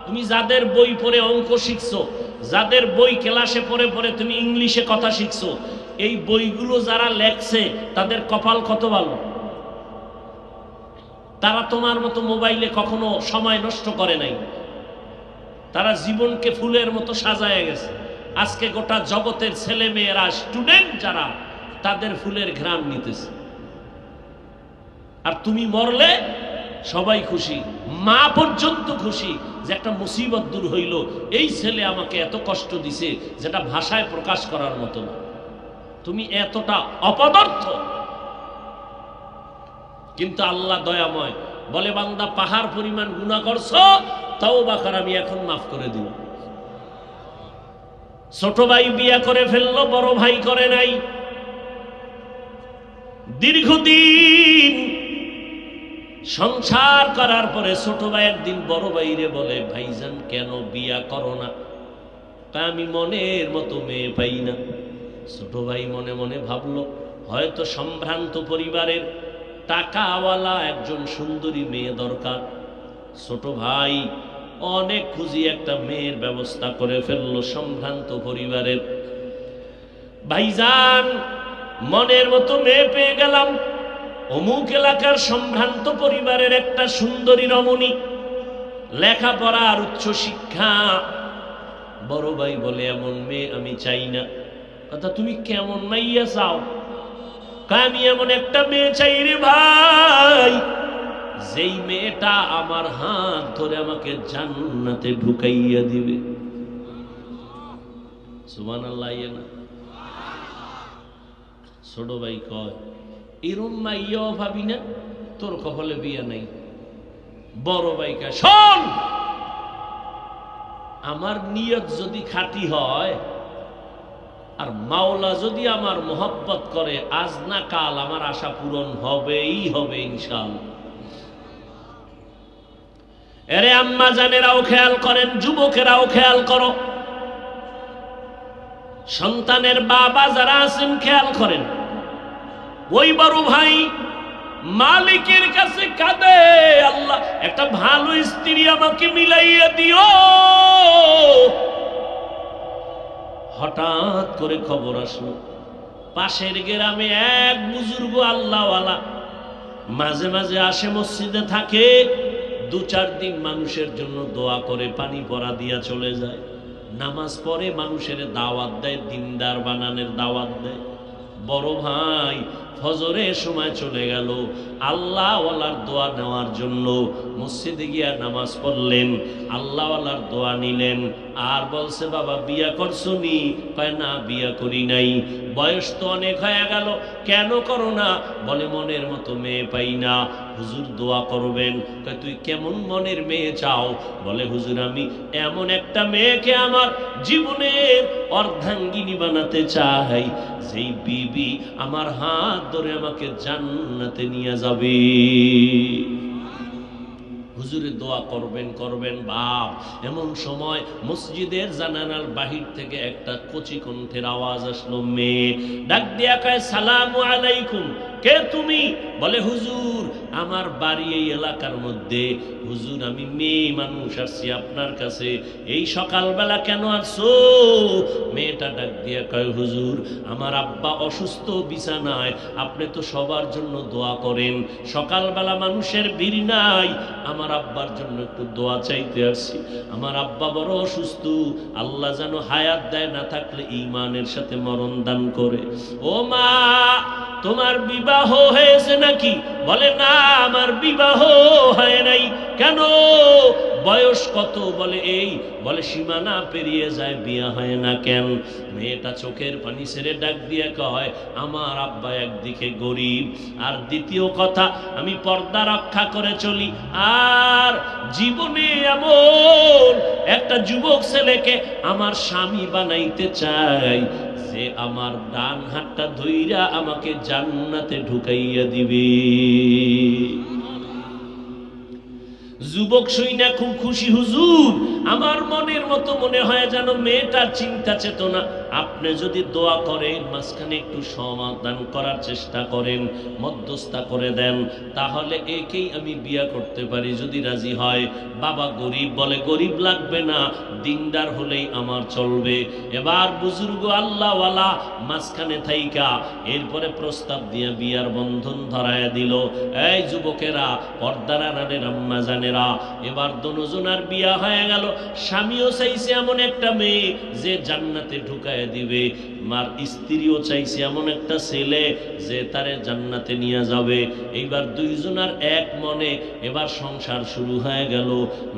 তুমি যাদের বই পড়ে অঙ্ক শিখছো, যাদের বই ক্লাসে পড়ে পড়ে তুমি ইংলিশে কথা শিখছো, এই বইগুলো যারা লেখছে তাদের কপাল কত ভালো। তারা তোমার মতো মোবাইলে কখনো সময় নষ্ট করে নাই, তারা জীবনকে ফুলের মতো সাজায় গেছে। আজকে গোটা জগতের ছেলে মেয়েরা, স্টুডেন্ট যারা, তাদের ফুলের ঘ্রাণ নিতেছে। আর তুমি মরলে সবাই খুশি, মা পর্যন্ত খুশি যে একটা মুসিবত দূর হইল, এই ছেলে আমাকে এত কষ্ট দিছে যেটা ভাষায় প্রকাশ করার মতো না। তুমি এতটা অপদার্থ। কিন্তু আল্লাহ দয়াময়, বলে বান্দা পাহাড় পরিমাণ গুনাহ করছো, তওবা কর, আমি এখন মাফ করে দিব। ছোট ভাই বিয়া করে ফেললো, বড় ভাই করে নাই। দীর্ঘদিন সংসার করার পরে ছোট ভাই একদিন বড় ভাইরে বলে, ভাইজান কেন বিয়া করো না? তা আমি মনের মতো মেয়ে পাই না। ছোট ভাই মনে মনে ভাবলো, হয়তো সম্ভ্রান্ত পরিবারের টাকাওয়ালা একজন সুন্দরী মেয়ে দরকার। ছোট ভাই অনেক খুঁজি একটা মেয়ের ব্যবস্থা করে ফেললো সম্ভ্রান্ত পরিবারের। ভাইজান মনের মতো মেয়ে পেয়ে গেলাম, অমুক এলাকার সম্ভ্রান্ত পরিবারের একটা সুন্দরী রমণী, লেখাপড়া আর উচ্চ শিক্ষা। বড় ভাই বলে, এমন মেয়ে আমি চাই না। কথা, তুমি কেমন মাইয়া চাও? আমি এমন একটা মেয়ে চাই রে ভাই, যেই মেয়েটা আমার হাত ধরে আমাকে জান্নাতে ঢুকাইয়া দিবে। সুবহানাল্লাহ। না ছোট ভাই কয়, এরম মাইয়াও ভাবি না, তোর কপালে বিয়া নাই। বড় ভাই কয়, শোন, আমার নিয়ত যদি খাঁটি হয় আর মাওলা যদি আমার মোহব্বত করে, আজ না কাল আমার আশা পূরণ হবেই হবে ইনশাআল্লাহ। এরে আম্মা জানেরাও খেয়াল করেন, যুবকেরাও খেয়াল করো, সন্তানের বাবা যারা আছেন খেয়াল করেন। ওই বড় ভাই মালিকের কাছে কাঁদে, আল্লাহ একটা ভালো স্ত্রী আমাকে মিলাইয়া দিও। হঠাৎ করে খবর আসলো, পাশের গ্রামে এক বুজুর্গ আল্লাহওয়ালা মাঝে মাঝে আসে, মসজিদে থাকে, 2-4 দিন মানুষের জন্য দোয়া করে, পানি পড়া দিয়া চলে যায়, নামাজ পড়ে, মানুষের দাওয়াত দেয়, দিনদার বানানোর দাওয়াত দেয়। বড় ভাই ফজরের সময় চলে গেল আল্লাহওয়ালার দোয়া নেওয়ার জন্য। মসজিদে গিয়া নামাজ পড়লেন, আল্লাহওয়ালার দোয়া নিলেন। আর বলছে, বাবা বিয়া করছো নি? কয় না, বিয়া করি নাই। বয়স তো অনেক হয়ে গেল, কেন করো না? বলে মনের মতো মেয়ে পাই না। হুজুর দোয়া করবেন। কয় তুই কেমন মনের মেয়ে চাও? বলে হুজুর আমি এমন একটা মেয়েকে আমার জীবনের অর্ধাঙ্গিনী বানাতে চাই, যেই বিবি আমার হাত ধরে আমাকে জান্নাতে নিয়ে যাবে। হুজুরে দোয়া করবেন করবেন বাপ। এমন সময় মসজিদের জানালার বাহির থেকে একটা কচি কণ্ঠের আওয়াজ আসলো। মেয়ে ডাক দিয়া কয়, সালামু আলাইকুম। কে তুমি? বলে হুজুর আমার বাড়ি এই এলাকার মধ্যে। হুজুর আমি মেয়ে মানুষ আসছি আপনার কাছে, এই সকালবেলা কেন আসছো? মেয়েটা ডাক দিয়া কয়, হুজুর আমার আব্বা অসুস্থ বিছানায়, আপনি তো সবার জন্য দোয়া করেন, সকালবেলা মানুষের ভিড় নাই, আমার আব্বার জন্য একটু দোয়া চাইতে আসছি। আমার আব্বা বড় অসুস্থ, আল্লাহ যেন হায়াত দেয়, না থাকলে ঈমানের সাথে মরণ দান করে। ও মা তোমার বিবাহ হয়েছে নাকি? বলে না আমার বিবাহ হয় নাই। কেন? বয়স কত? বলে এই। বলে সীমানা পেরিয়ে যায়, বিয়ে হয় না কেন? মেয়েটা চোখের পানি ছেড়ে ডাক দিয়ে কয়, আমার আব্বা একদিকে গরিব, আর দ্বিতীয় কথা আমি পর্দা রক্ষা করে চলি, আর জীবনে এমন একটা যুবক ছেলেকে আমার স্বামী বানাইতে চাই, যে আমার ডান হাতটা ধইরা আমাকে জান্নাতে ঢুকাইয়া দিবে। যুবক শুইনা খুব খুশি। হুজুর আমার মনের মতো মনে হয় যেন মেয়েটার চিন্তা চেতনা। আপনি যদি দোয়া করেন, মাঝখানে একটু সমাধান করার চেষ্টা করেন, মধ্যস্থতা করে দেন, তাহলে একেই আমি বিয়া করতে পারি যদি রাজি হয়। বাবা গরিব, বলে গরিব লাগবে না, দিনদার হলেই আমার চলবে। এবার বুজুর্গ আল্লাহওয়ালা মাঝখানে থাইকা এরপরে প্রস্তাব দিয়ে বিয়ার বন্ধন ধরায় দিল। এই যুবকেরা, পর্দার আড়ালের আম্মা জানেরা, এবার দুজনার বিয়া হয়ে গেল। স্বামীও চাইছে এমন একটা মেয়ে যে জান্নাতে ঢুকায় দিবে, মার স্ত্রীও চাইছে এমন একটা ছেলে যে তারে জান্নাতে নিয়ে যাবে। এইবার দুইজনার এক মনে এবার সংসার শুরু হয়ে গেল।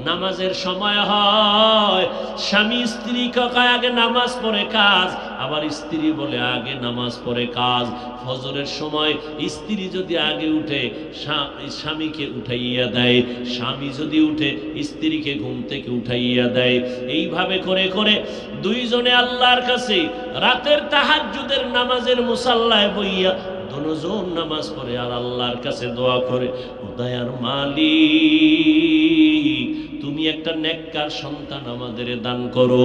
নামাজের সময় হয়, স্বামী স্ত্রী কয় আগে নামাজ পড়ে কাজ, আবার স্ত্রী বলে আগে নামাজ পড়ে কাজ। ফজরের সময় স্ত্রী যদি আগে উঠে স্বামীকে উঠাইয়া দেয়, স্বামী যদি উঠে স্ত্রীকে ঘুম থেকে উঠাইয়া দেয়। এইভাবে করে করে দুইজনে আল্লাহর কাছে রাতের তাহাজ্জুদের নামাজের মুসাল্লায় বইয়া দুজন নামাজ পড়ে আর আল্লাহর কাছে দোয়া করে, ও দয়ার মালিক তুমি একটা নেককার সন্তান আমাদের দান করো,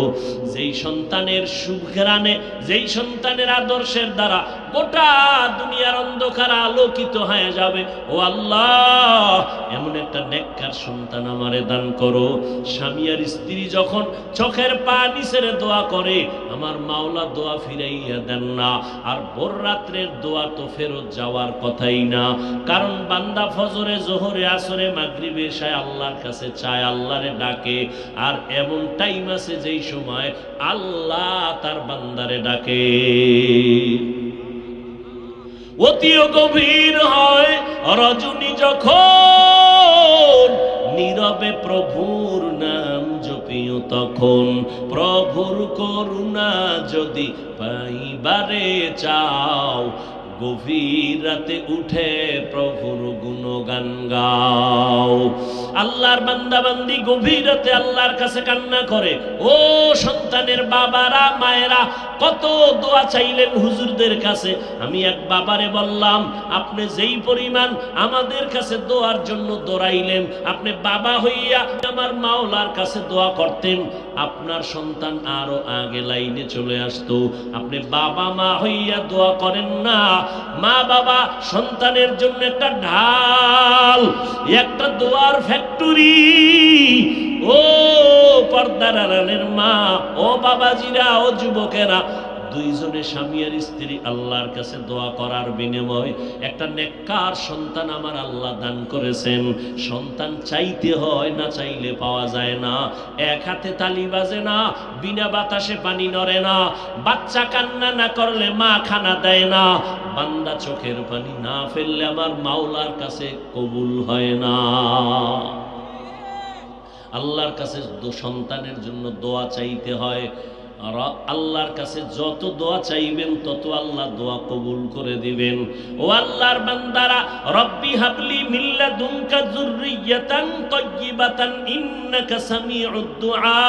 যেই সন্তানের সুঘ্রাণে, যেই সন্তানের আদর্শের দ্বারা গোটা দুনিয়ার অন্ধকার আলোকিত হয়ে যাবে। ও আল্লাহ এমন একটা নেককার সন্তান আমারে দান করো। স্বামী আর স্ত্রী যখন চোখের পানি ছেড়ে দোয়া করে, আমার মাওলা দোয়া ফিরাইয়া দেন না। আর ভোর রাত্রের দোয়া তো ফেরত যাওয়ার কথাই না, কারণ বান্দা ফজরে, জোহরে, আসরে, মাগরিবে, এশায় আল্লাহর কাছে চায়, আল্লাহরে ডাকে। আর এমন টাইম আছে যেই সময় আল্লাহ তার বান্দারে ডাকে। অতিও গভীর হয় রজনী যখন, নীরবে প্রভুর নাম জপিও তখন। প্রভুর করুণা যদি পাইবারে চাও, গভীর রাতে উঠে প্রভুর গুণগান গাও। আল্লাহর বান্দা বান্দি গভীর রাতে আল্লাহর কাছে কান্না করে। ও সন্তানের বাবারা, মায়েরা, কত দোয়া চাইলেন হুজুরদের কাছে। আমি এক বাবারে বললাম, আপনি যেই পরিমাণ আমাদের কাছে দোয়ার জন্য দৌড়াইলেন, আপনি বাবা হইয়া আমার মাওলার কাছে দোয়া করতেন, আপনার সন্তান আরো আগে লাইনে চলে আসতো। আপনি বাবা মা হইয়া দোয়া করেন না। মা বাবা সন্তানের জন্য একটা ঢাল, একটা দোয়ার ফ্যাক্টরি। ও পর্দার আড়ালের মা, ও বাবাজিরা, ও যুবকেরা, দুইজনে স্বামী আর স্ত্রী আল্লাহর কাছে দোয়া করার বিনিময় একটা নেককার সন্তান আমার আল্লাহ দান করেছেন। সন্তান চাইতে হয়, না চাইলে পাওয়া যায় না। এক হাতে তালি বাজে না, বিনা বাতাসে পানি নড়ে না। বাচ্চা কান্না না করলে মা খানা দেয় না। বান্দা চোখের পানি না ফেললে আমার মাওলার কাছে কবুল হয় না। আল্লাহর কাছে সন্তানের জন্য দোয়া চাইতে হয়। আর আল্লাহর কাছে যত দোয়া চাইবেন তত আল্লাহ দোয়া কবুল করে দিবেন। ও আল্লাহর বান্দারা, রব্বি হাবলি মিন লাদুনকা যুররিয়াতান তাইয়্যিবাতান ইন্নাকা সামিউদ দুআ।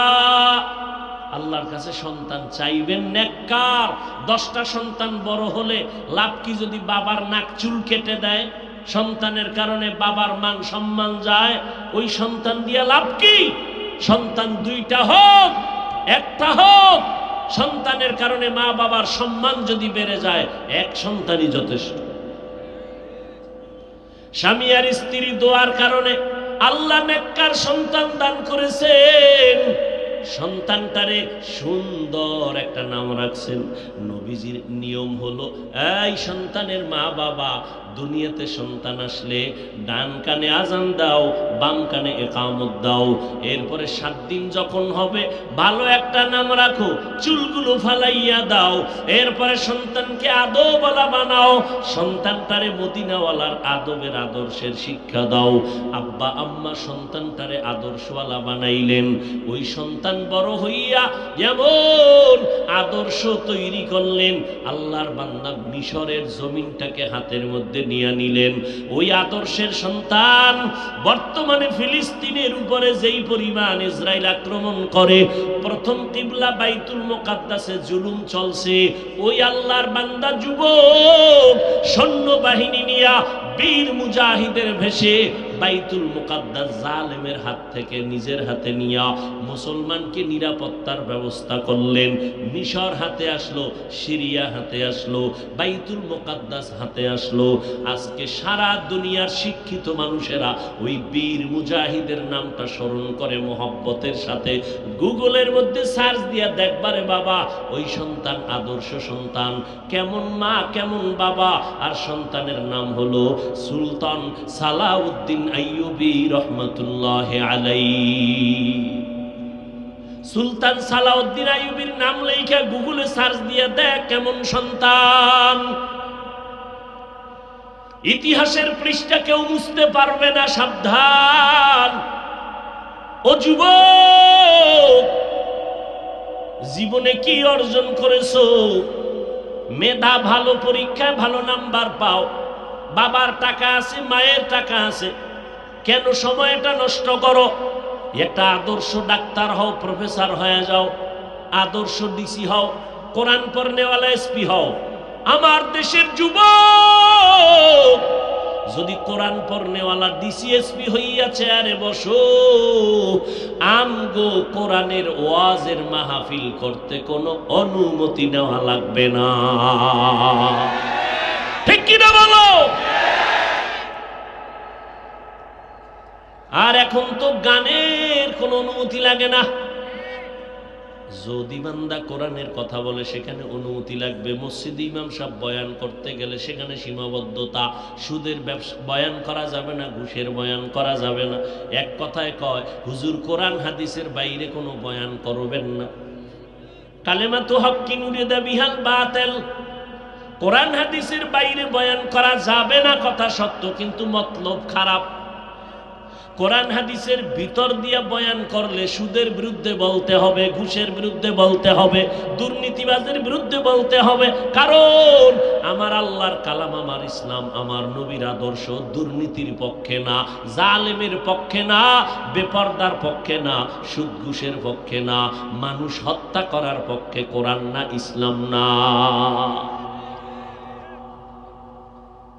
আল্লাহর কাছে সন্তান চাইবেন নেককার। 10টা সন্তান বড় হলে লাভ কি? যদি বাবার নাক চুল কেটে দেয়, সন্তানের কারণে বাবার মান সম্মান যায়, ওই সন্তান দিয়ে লাভ কি? সন্তান 2টা হোক, 1টা হোক, সন্তানের কারণে মা বাবার সম্মান যদি বেড়ে যায়, 1 সন্তানই যথেষ্ট। স্বামী আর স্ত্রী দোয়ার কারণে আল্লাহ নেককার সন্তান দান করেছেন। সন্তানটারে সুন্দর একটা নাম রাখছেন। নবীজির নিয়ম হলো, এই সন্তানের মা বাবা দুনিয়াতে সন্তান আসলে ডান কানে আজান দাও, বাম কানে ইকামত দাও। এরপরে 7 দিন যখন হবে ভালো একটা নাম রাখো, চুলগুলো ফালাইয়া দাও। এরপরে সন্তানকে আদবওয়ালা বানাও, সন্তানটারে মদিনাওয়ালার আদবের আদর্শের শিক্ষা দাও। আব্বা আম্মা সন্তানটারে আদর্শওয়ালা বানাইলেন। ওই সন্তান বড় হইয়া যেমন আদর্শ তৈরি করলেন, আল্লাহর বান্দা মিশরের জমিনটাকে হাতের মধ্যে নিয়ে নিলেন। ওই আদর্শের সন্তান বর্তমানে ফিলিস্তিনের উপরে যেই পরিমাণ ইসরায়েল আক্রমণ করে, প্রথম কিবলা বাইতুল মুকাদ্দাসে জুলুম চলছে, ওই আল্লাহর বান্দা যুবক সৈন্যবাহিনী নিয়া বীর মুজাহিদের ভেসে বাইতুল মুকাদ্দাস জালেমের হাত থেকে নিজের হাতে নিয়া মুসলমানকে নিরাপত্তার ব্যবস্থা করলেন। মিশর হাতে আসলো, সিরিয়া হাতে আসলো, বাইতুল মুকাদ্দাস হাতে আসলো। আজকে সারা দুনিয়ার শিক্ষিত মানুষেরা ওই বীর মুজাহিদের নামটা স্মরণ করে মোহব্বতের সাথে। গুগলের মধ্যে সার্চ দিয়া দেখবারে বাবা, ওই সন্তান আদর্শ সন্তান, কেমন মা কেমন বাবা। আর সন্তানের নাম হলো সুলতান সালাউদ্দিন আইয়ুবী রহমাতুল্লাহি আলাইহি। সুলতান সালাউদ্দিন আইয়ুবীর নাম লেখা গুগলে সার্চ দিয়ে দেখ কেমন সন্তান। ইতিহাসের পৃষ্ঠা কেউ মুছতে পারবে না, সাবধান। ও যুবক, জীবনে কি অর্জন করেছো? মেধা ভালো, পরীক্ষায় ভালো নাম্বার পাও, বাবার টাকা আছে, মায়ের টাকা আছে, কেন সময়টা নষ্ট করো? একটা আদর্শ ডাক্তার হও, প্রফেসর হয়ে যাও, আদর্শ ডিসি হও, কোরআন পড়নেওয়ালা এসপি হও। আমার দেশের যুবক যদি কোরআন পড়নেওয়ালা ডিসি এসপি হইয়া চেয়ারে বসো, আমগো কোরআনের ওয়াজের মাহফিল করতে কোনো অনুমতি নেওয়া লাগবে না। ঠিক কিনা বলো? আর এখন তো গানের কোনো অনুমতি লাগে না। যদি বান্দা কোরআনের কথা বলে সেখানে অনুমতি লাগবে। মসজিদে ইমাম সাহেব বয়ান করতে গেলে সেখানে সীমাবদ্ধতা। সুদের ব্যবসা বয়ান করা যাবে না, ঘুষের বয়ান করা যাবে না। এক কথায় কয় হুজুর কোরআন হাদিসের বাইরে কোনো বয়ান করবেন না। কালেমাতু হক্কিন উরিদা বিহাল বাতিল, কোরআন হাদিসের বাইরে বয়ান করা যাবে না কথা সত্য, কিন্তু মতলব খারাপ। কোরআন হাদিসের ভিতর দিয়া বয়ান করলে সুদের বিরুদ্ধে বলতে হবে, ঘুষের বিরুদ্ধে বলতে হবে, দুর্নীতিবাজের বিরুদ্ধে বলতে হবে। কারণ আমার আল্লাহর কালাম, আমার ইসলাম, আমার নবীর আদর্শ দুর্নীতির পক্ষে না, জালেমের পক্ষে না, বেপরদার পক্ষে না, সুদ ঘুষের পক্ষে না, মানুষ হত্যা করার পক্ষে কোরআন না, ইসলাম না।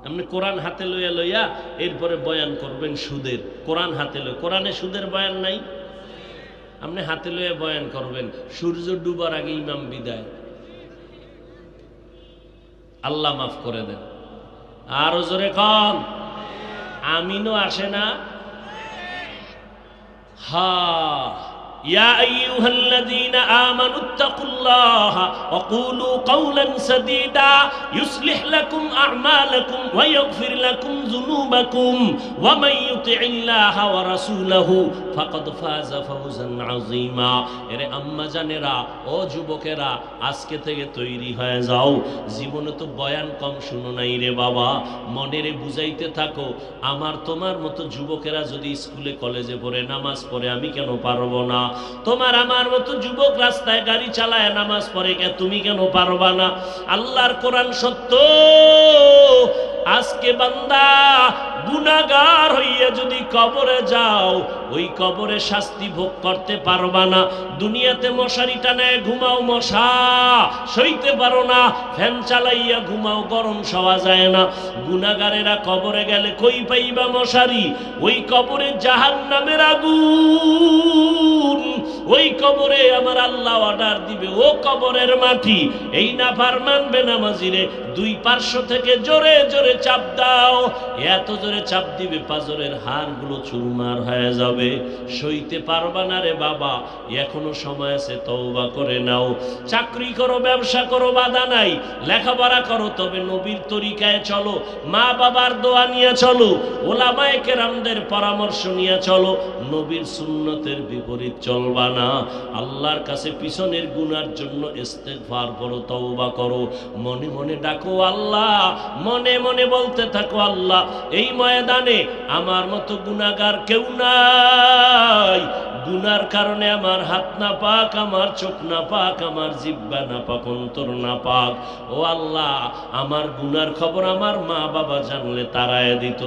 আপনি কোরআন হাতে লইয়া লইয়া এরপরে বয়ান করবেন সুদের। কোরআন হাতে লই, কোরআনে সুদের বয়ান নাই, আপনি হাতে লইয়া বয়ান করবেন। সূর্য ডুবার আগে ইমাম বিদায়, আল্লাহ মাফ করে দেন। আরো জোরে কন আমিনও আসে না। হা يا أيها الذين آمنوا اتقوا الله وقولوا قولا سديدا يصلح لكم أعمالكم ويغفر لكم ذنوبكم ومن يطع الله ورسوله فقد فاز فوزا عظيما এরে আম্মা জানেরা ও যুবকেরা আজকে থেকে তৈরি হয়ে যাও জীবনে তো বয়ান কম শুনো নাই রে বাবা মনেরে বুঝাইতে থাকো আমার তোমার মতো যুবকেরা যদি স্কুলে কলেজে পড়ে নামাজ পড়ে আমি কেন পারবো না তোমার আমার মতো যুবক রাস্তায় গাড়ি চালায় নামাজ পড়ে কে তুমি কেন পারবা না আল্লাহর কোরআন সত্য আজকে বান্দা গুনাহগার হইয়া যদি কবরে যাও ওই কবরে শাস্তি ভোগ করতে পারবা না দুনিয়াতে মশারি টানায় ঘুমাও মশা সইতে পারো না ফ্যান চালাইয়া ঘুমাও গরম সওয়া যায় না গুনাহগারেরা কবরে গেলে কই পাইবা মশারি ওই কবরে জাহান্নামের আগুন ওই কবরে আমার আল্লাহ অর্ডার দিবে ও কবরের মাটি এই নাফরমান বেনামাজিরে দুই পার্শ্ব থেকে জোরে জোরে চাপ দাও এত জোরে চাপ দিবে পাজরের হাড়গুলো চুরমার হয়ে যাবে সইতে পারবা না রে বাবা এখনো সময় আছে তওবা করে নাও চাকরি করো ব্যবসা করো বাধা নাই লেখাপড়া করো তবে নবীর তরিকায় চলো মা বাবার দোয়া নিয়ে চলো ওলামায়ে কেরামদের পরামর্শ নিয়ে চলো নবীর সুন্নতের বিপরীত চলবা না আল্লাহর কাছে পিছনের গুনার জন্য ইস্তেগফার করো তওবা করো মনে মনে ডাকো আল্লাহ মনে মনে বলতে থাকো আল্লাহ এই ময়দানে আমার মতো গুনাহগার কেউ নাই গুনার কারণে আমার হাত না পাক আমার চোখ না পাক আমার জিহ্বা না পাক অন্তর না পাক ও আল্লাহ আমার গুনার খবর আমার মা বাবা জানলে তাড়ায়া দিত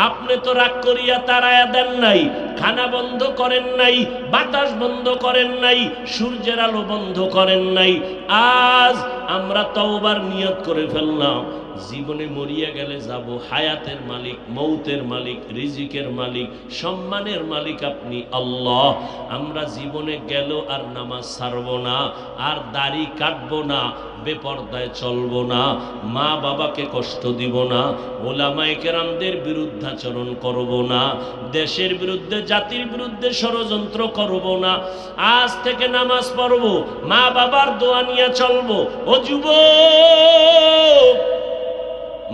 আপনি তো রাগ করিয়া তাড়ায়া দেন নাই খানা বন্ধ করেন নাই বাতাস বন্ধ করেন নাই সূর্যের আলো বন্ধ করেন নাই আজ আমরা তওবার নিয়ত করে ফেললাম জীবনে মরিয়া গেলে যাব হায়াতের মালিক মৌতের মালিক রিজিকের মালিক সম্মানের মালিক আপনি আল্লাহ আমরা জীবনে গেল আর নামাজ ছাড়বো না আর দাড়ি কাটবো না বেপরদায় চলবো না মা বাবাকে কষ্ট দিব না ওলামায়ে কেরামদের বিরুদ্ধাচরণ করব না দেশের বিরুদ্ধে জাতির বিরুদ্ধে ষড়যন্ত্র করব না আজ থেকে নামাজ পড়বো মা বাবার দোয়া নিয়ে চলবো ও যুবক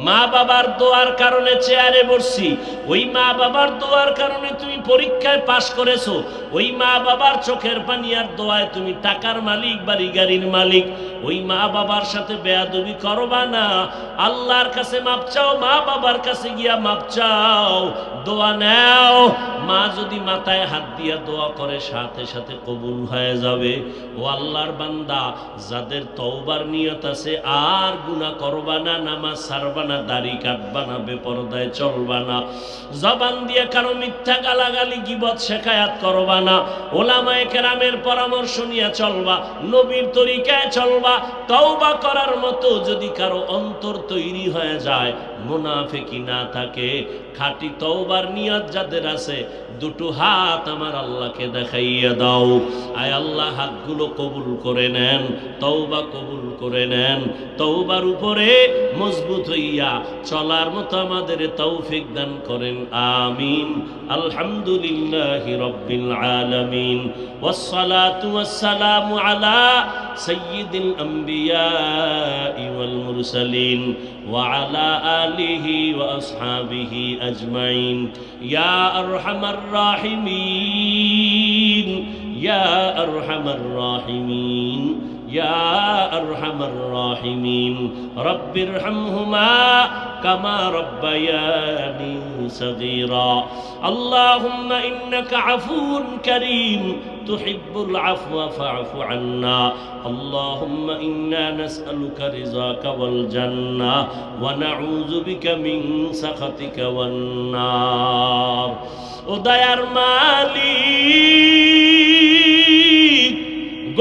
মা বাবার দোয়ার কারণে চেয়ারে বসছি ওই মা বাবার দোয়ার কারণে তুমি পরীক্ষায় পাশ করেছো ওই মা বাবার চোখের পানি আর দোয়ায় তুমি টাকার মালিক বাড়ি গাড়ির মালিক ওই মা বাবার সাথে বেয়াদবি করবা না আল্লাহর কাছে মাপ চাও মা বাবার কাছে গিয়া মাপ চাও দোয়া নাও মা যদি মাথায় হাত দিয়া দোয়া করে সাথে সাথে কবুল হয়ে যাবে ও আল্লাহর বান্দা যাদের তওবার নিয়ত আছে আর গুনাহ করবা না নামাজ ছাড়বা না দাড়ি কাটবা না বেপরদায় চলবা না জবান দিয়ে কারো মিথ্যা গালাগালি গীবত শিকায়াত করবা না ওলামায়ে কেরামের পরামর্শ নিয়ে চলবা নবীর তরিকায় চলবা তওবা করার মতো যদি কারো অন্তর তৈরি হয়ে যায় মুনাফিকি না থাকে খাঁটি তওবার নিয়ত যাদের আছে দুটো হাত আমার আল্লাহকে দেখাইয়া দাও আয় আল্লাহ হাতগুলো কবুল করে নেন তওবা কবুল করে নেন তওবার উপরে মজবুত হইয়া চলার মতো আমাদের তৌফিক দান করেন আমিন আলহামদুলিল্লাহি রাব্বিল আলামিন ওয়াসসালাতু ওয়াসসালামু আলা সাইয়্যিদিল আমবিয়া ওয়াল মুরসালিন ওয়া আলা আলিহি ওয়া আসহাবিহি আজমাইন ইয়া আরহামার রাহিমিন ইয়া আরহামার রাহিমিন يا أرحم الراحمين رب ارحمهما كما ربياني صغيرا اللهم إنك عفو كريم تحب العفو فاعف عنا اللهم إنا نسألك رضاك والجنة ونعوذ بك من سخطك والنار وديار مالك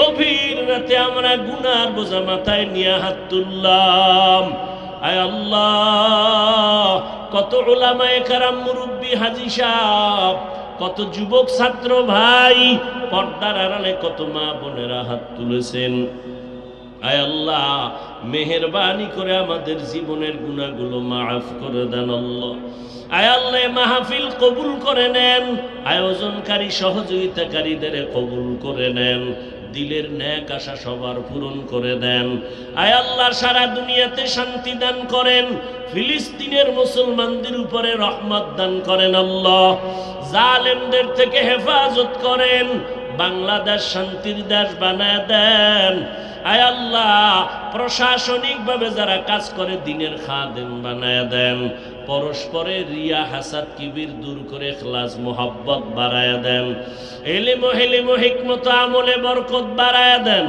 গভীর রাতে আমরা গুনার বোঝা মাথায় নিয়ে হাত তুললাম আয় আল্লাহ কত উলামায়ে কেরাম মুরব্বি হাজী সাহেব কত যুবক ছাত্র ভাই পর্দার আড়ালে কত মা বোনেরা হাত তুলেছেন আয় আল্লাহ মেহেরবানি করে আমাদের জীবনের গুনাহগুলো মাফ করে দেন আল্লাহ। আয় আল্লাহ মাহফিল কবুল করে নেন, আয়োজনকারী সহযোগিতাকারীদের কবুল করে নেন, দিলের ন্যাক আশা সবার পূরণ করে দেন। আয় আল্লাহ সারা দুনিয়াতে শান্তি দান করেন, ফিলিস্তিনের মুসলমানদের উপরে রহমত দান করেন আল্লাহ, জালেমদের থেকে হেফাজত করেন, বাংলাদেশ শান্তির দেশ বানায় দেন। আয় আল্লাহ প্রশাসনিকভাবে যারা কাজ করে দিনের খাদেম বানায় দেন, পরস্পরের রিয়া হাসাদ কিবির দূর করে ইখলাস মোহাব্বত বাড়ায় দেন, ইলম ও হিকমত আমলে বরকত বাড়ায় দেন।